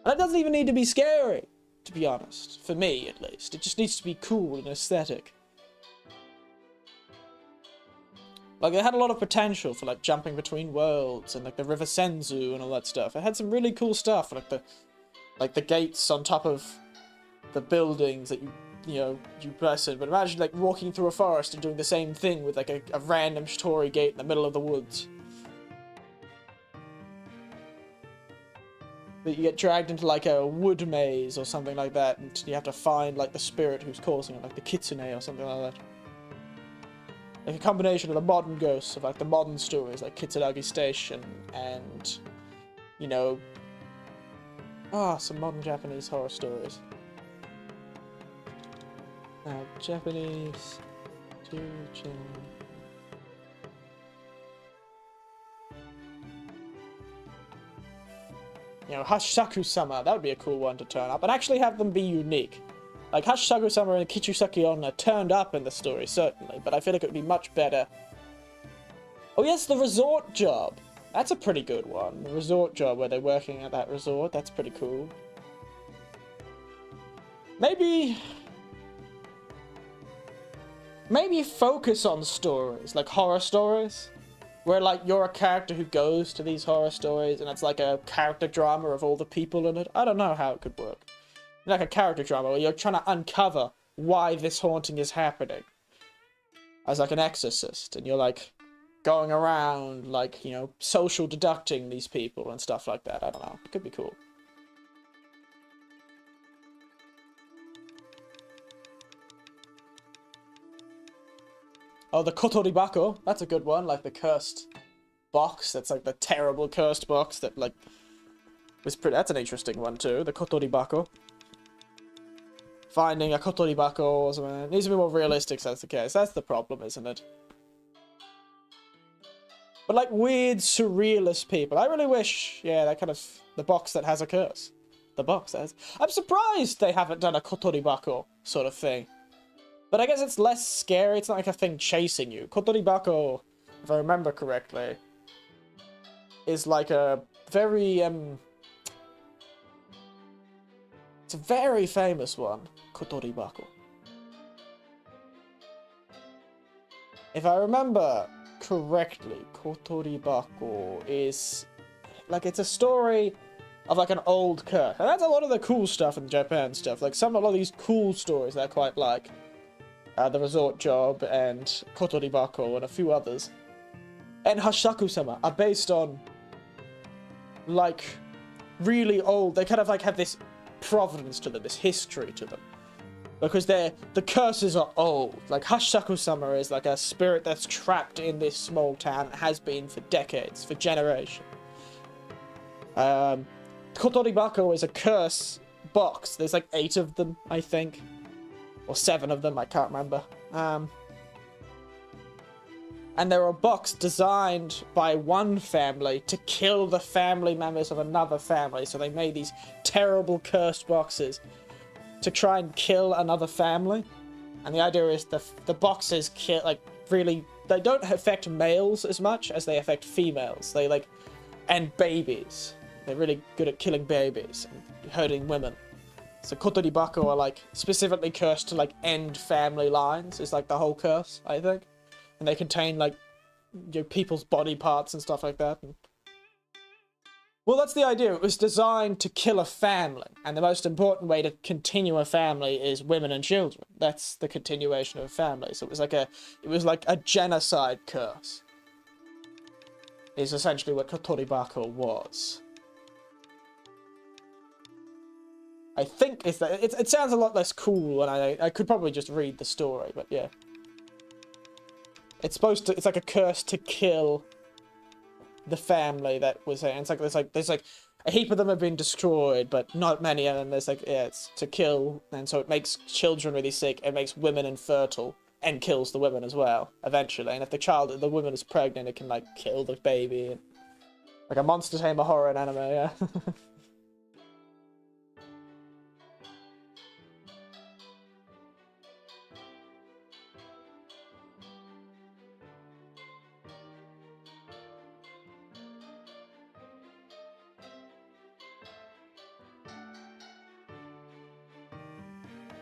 And it doesn't even need to be scary, to be honest. For me, at least. It just needs to be cool and aesthetic. Like, it had a lot of potential for, like, jumping between worlds and, like, the River Senzu and all that stuff. It had some really cool stuff, like the gates on top of the buildings that you press it. But imagine, like, walking through a forest and doing the same thing with, like, a random Torii gate in the middle of the woods. That you get dragged into, like, a wood maze or something like that, and you have to find, like, the spirit who's causing it, like the Kitsune or something like that. Like a combination of the modern ghosts of like the modern stories like Kitsuragi Station and, you know, some modern Japanese horror stories. Japanese to you know, Hashaku-sama, that would be a cool one to turn up and actually have them be unique. Like, Hashaku-sama and Kichisaki-onna turned up in the story, certainly, but I feel like it would be much better. Oh yes, the resort job. That's a pretty good one. The resort job where they're working at that resort, that's pretty cool. Maybe focus on stories, like horror stories, where, like, you're a character who goes to these horror stories, and it's like a character drama of all the people in it. I don't know how it could work. Like a character drama where you're trying to uncover why this haunting is happening. As like an exorcist, and you're like going around like, you know, social deducting these people and stuff like that. I don't know. It could be cool. Oh, the Kotoribako. That's a good one. Like the cursed box. That's like the terrible cursed box that like was pretty. That's an interesting one too. The Kotoribako. Finding a Kotoribako or something. It needs to be more realistic, so that's the case. That's the problem, isn't it? But like weird, surrealist people. I really wish, yeah, that kind of, the box that has a curse. The box that has... I'm surprised they haven't done a Kotoribako sort of thing. But I guess it's less scary. It's not like a thing chasing you. Kotoribako, if I remember correctly, is like a very, it's a very famous one. Kotoribako. If I remember correctly, Kotoribako is like, it's a story of like an old curse. And that's a lot of the cool stuff in Japan stuff. Like a lot of these cool stories that I quite like. The Resort Job and Kotoribako and a few others. And Hashaku-sama are based on like really old, they kind of like have this provenance to them, this history to them. Because the curses are old. Like, Hashaku-sama is like a spirit that's trapped in this small town, has been for decades, for generations. Kotoribako is a curse box. There's like 8 of them, I think. Or 7 of them, I can't remember. And they're a box designed by one family to kill the family members of another family. So they made these terrible cursed boxes to try and kill another family. And the idea is the boxes kill, like, really, they don't affect males as much as they affect females. They, like, and babies. They're really good at killing babies and hurting women. So Kotoribako are, like, specifically cursed to, like, end family lines, is, like, the whole curse, I think. And they contain, like, you know, people's body parts and stuff like that. And... well, that's the idea. It was designed to kill a family. And the most important way to continue a family is women and children. That's the continuation of a family. So it was like a genocide curse. Is essentially what Kotoribako was. I think it sounds a lot less cool, and I could probably just read the story, but yeah. It's like a curse to kill the family that was there. And it's like there's like a heap of them have been destroyed, but not many of them. There's like, yeah, it's to kill, and so it makes children really sick, it makes women infertile, and kills the women as well, eventually. And if the woman is pregnant, it can, like, kill the baby. Like a Monster Tamer horror in anime, yeah.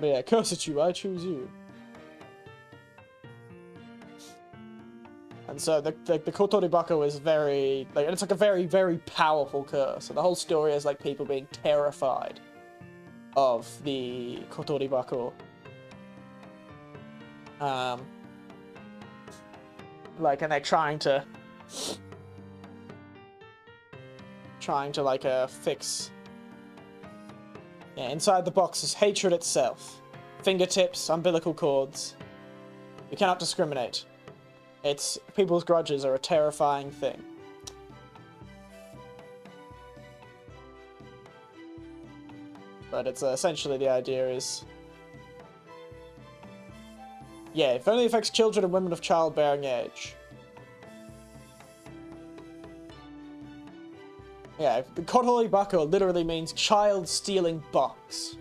But yeah, curse at you, I choose you. And so the Kotori Bako is very, like, it's like a very, very powerful curse. And the whole story is like people being terrified of the Kotori Bako. Like, and they're trying to like fix. Yeah, inside the box is hatred itself. Fingertips, umbilical cords. You cannot discriminate. People's grudges are a terrifying thing. But it's essentially the idea is... Yeah, it only affects children and women of childbearing age. Yeah, the Kotori Bako literally means child stealing box.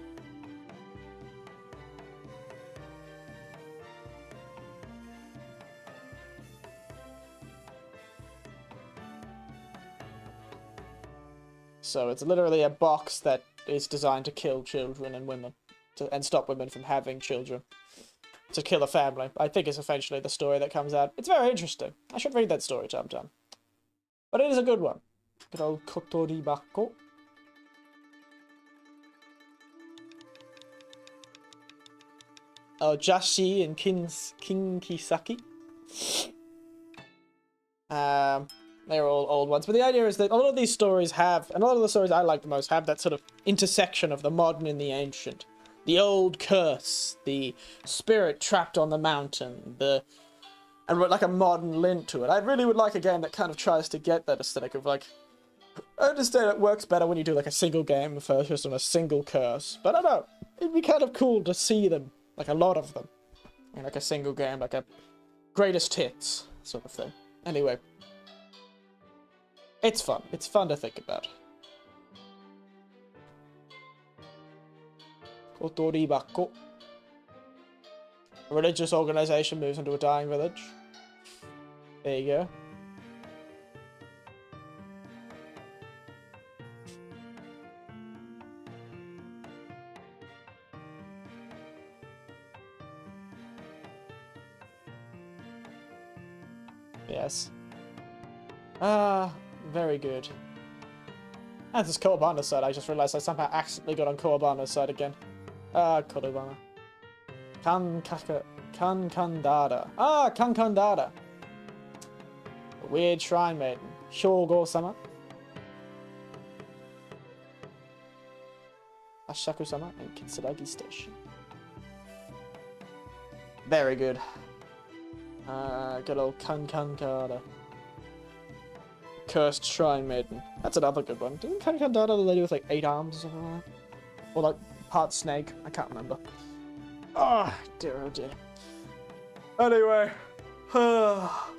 So it's literally a box that is designed to kill children and women, and stop women from having children. To kill a family. I think is essentially the story that comes out. It's very interesting. I should read that story sometime. But it is a good one. Good old Kotori Bako. Oh, Jashi and Kinkisaki. They're all old ones. But the idea is that a lot of these stories have, and a lot of the stories I like the most, have that sort of intersection of the modern and the ancient. The old curse, the spirit trapped on the mountain, and like a modern link to it. I really would like a game that kind of tries to get that aesthetic of like, I understand it works better when you do like a single game focused on a single curse, but I don't know, it'd be kind of cool to see them, like a lot of them, in like a single game, like a greatest hits sort of thing. Anyway, it's fun to think about. Kotori Bako. A religious organization moves into a dying village. There you go. Yes. Very good. That's this Kawabana's side. I just realized I somehow accidentally got on Kawabana's side again. Korobana. Kankandara. Kankandara. A weird shrine maiden. Shogo-sama. Ashaku-sama and Kitsuragi Station. Very good. Good old Kankandara. Cursed Shrine Maiden. That's another good one. Didn't Kankandara the lady with like 8 arms or something like that? Or like part snake? I can't remember. Oh dear, oh dear. Anyway. Oh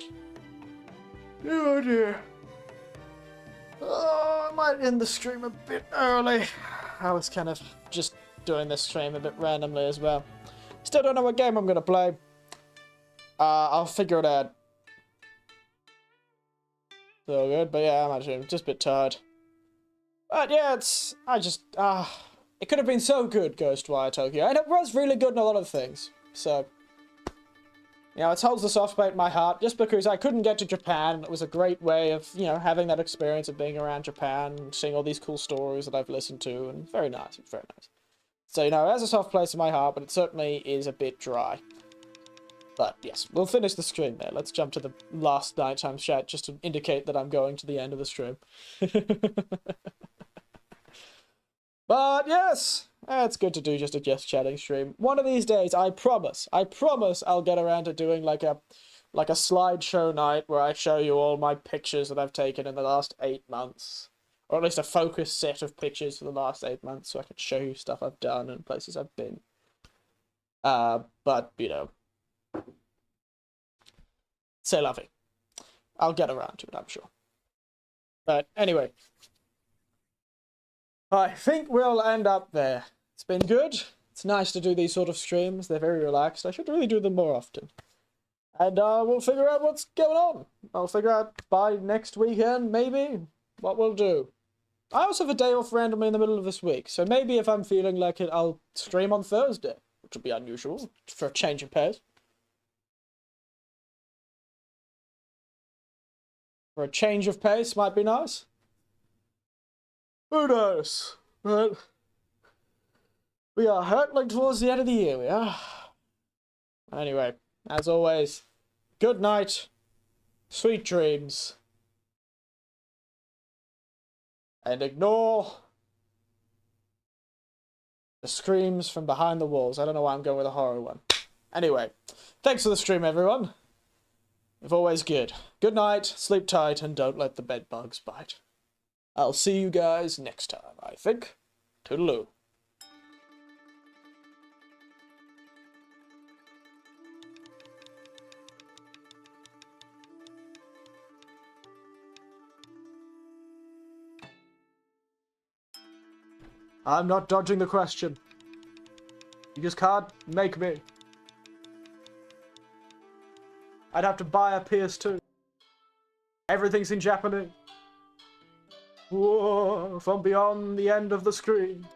dear. Oh, I might end the stream a bit early. I was kind of just doing this stream a bit randomly as well. Still don't know what game I'm gonna play. I'll figure it out. So good, but yeah, I'm actually just a bit tired. But yeah, it could have been so good, Ghostwire Tokyo, and it was really good in a lot of things. So, you know, it holds a soft spot in my heart, just because I couldn't get to Japan, and it was a great way of, you know, having that experience of being around Japan, and seeing all these cool stories that I've listened to, and very nice, very nice. So, you know, it has a soft place in my heart, but it certainly is a bit dry. But yes, we'll finish the stream there. Let's jump to the last nighttime chat just to indicate that I'm going to the end of the stream. But yes, it's good to do just a just chatting stream. One of these days, I promise I'll get around to doing like a slideshow night where I show you all my pictures that I've taken in the last 8 months. Or at least a focused set of pictures for the last 8 months so I could show you stuff I've done and places I've been. But, you know, c'est la vie. I'll get around to it, I'm sure. But anyway, I think we'll end up there. It's been good. It's nice to do these sort of streams. They're very relaxed. I should really do them more often. And we'll figure out what's going on. I'll figure out by next weekend, maybe, what we'll do. I also have a day off randomly in the middle of this week, so maybe if I'm feeling like it, I'll stream on Thursday, which would be unusual for a change of pace. For a change of pace might be nice. Who knows? But we are hurtling towards the end of the year, we are. Anyway, as always, good night, sweet dreams, and ignore the screams from behind the walls. I don't know why I'm going with a horror one. Anyway, thanks for the stream, everyone. You're always good. Good night, sleep tight, and don't let the bed bugs bite. I'll see you guys next time, I think. Toodaloo. I'm not dodging the question. You just can't make me. I'd have to buy a PS2. Everything's in Japanese. Whoa, from beyond the end of the screen.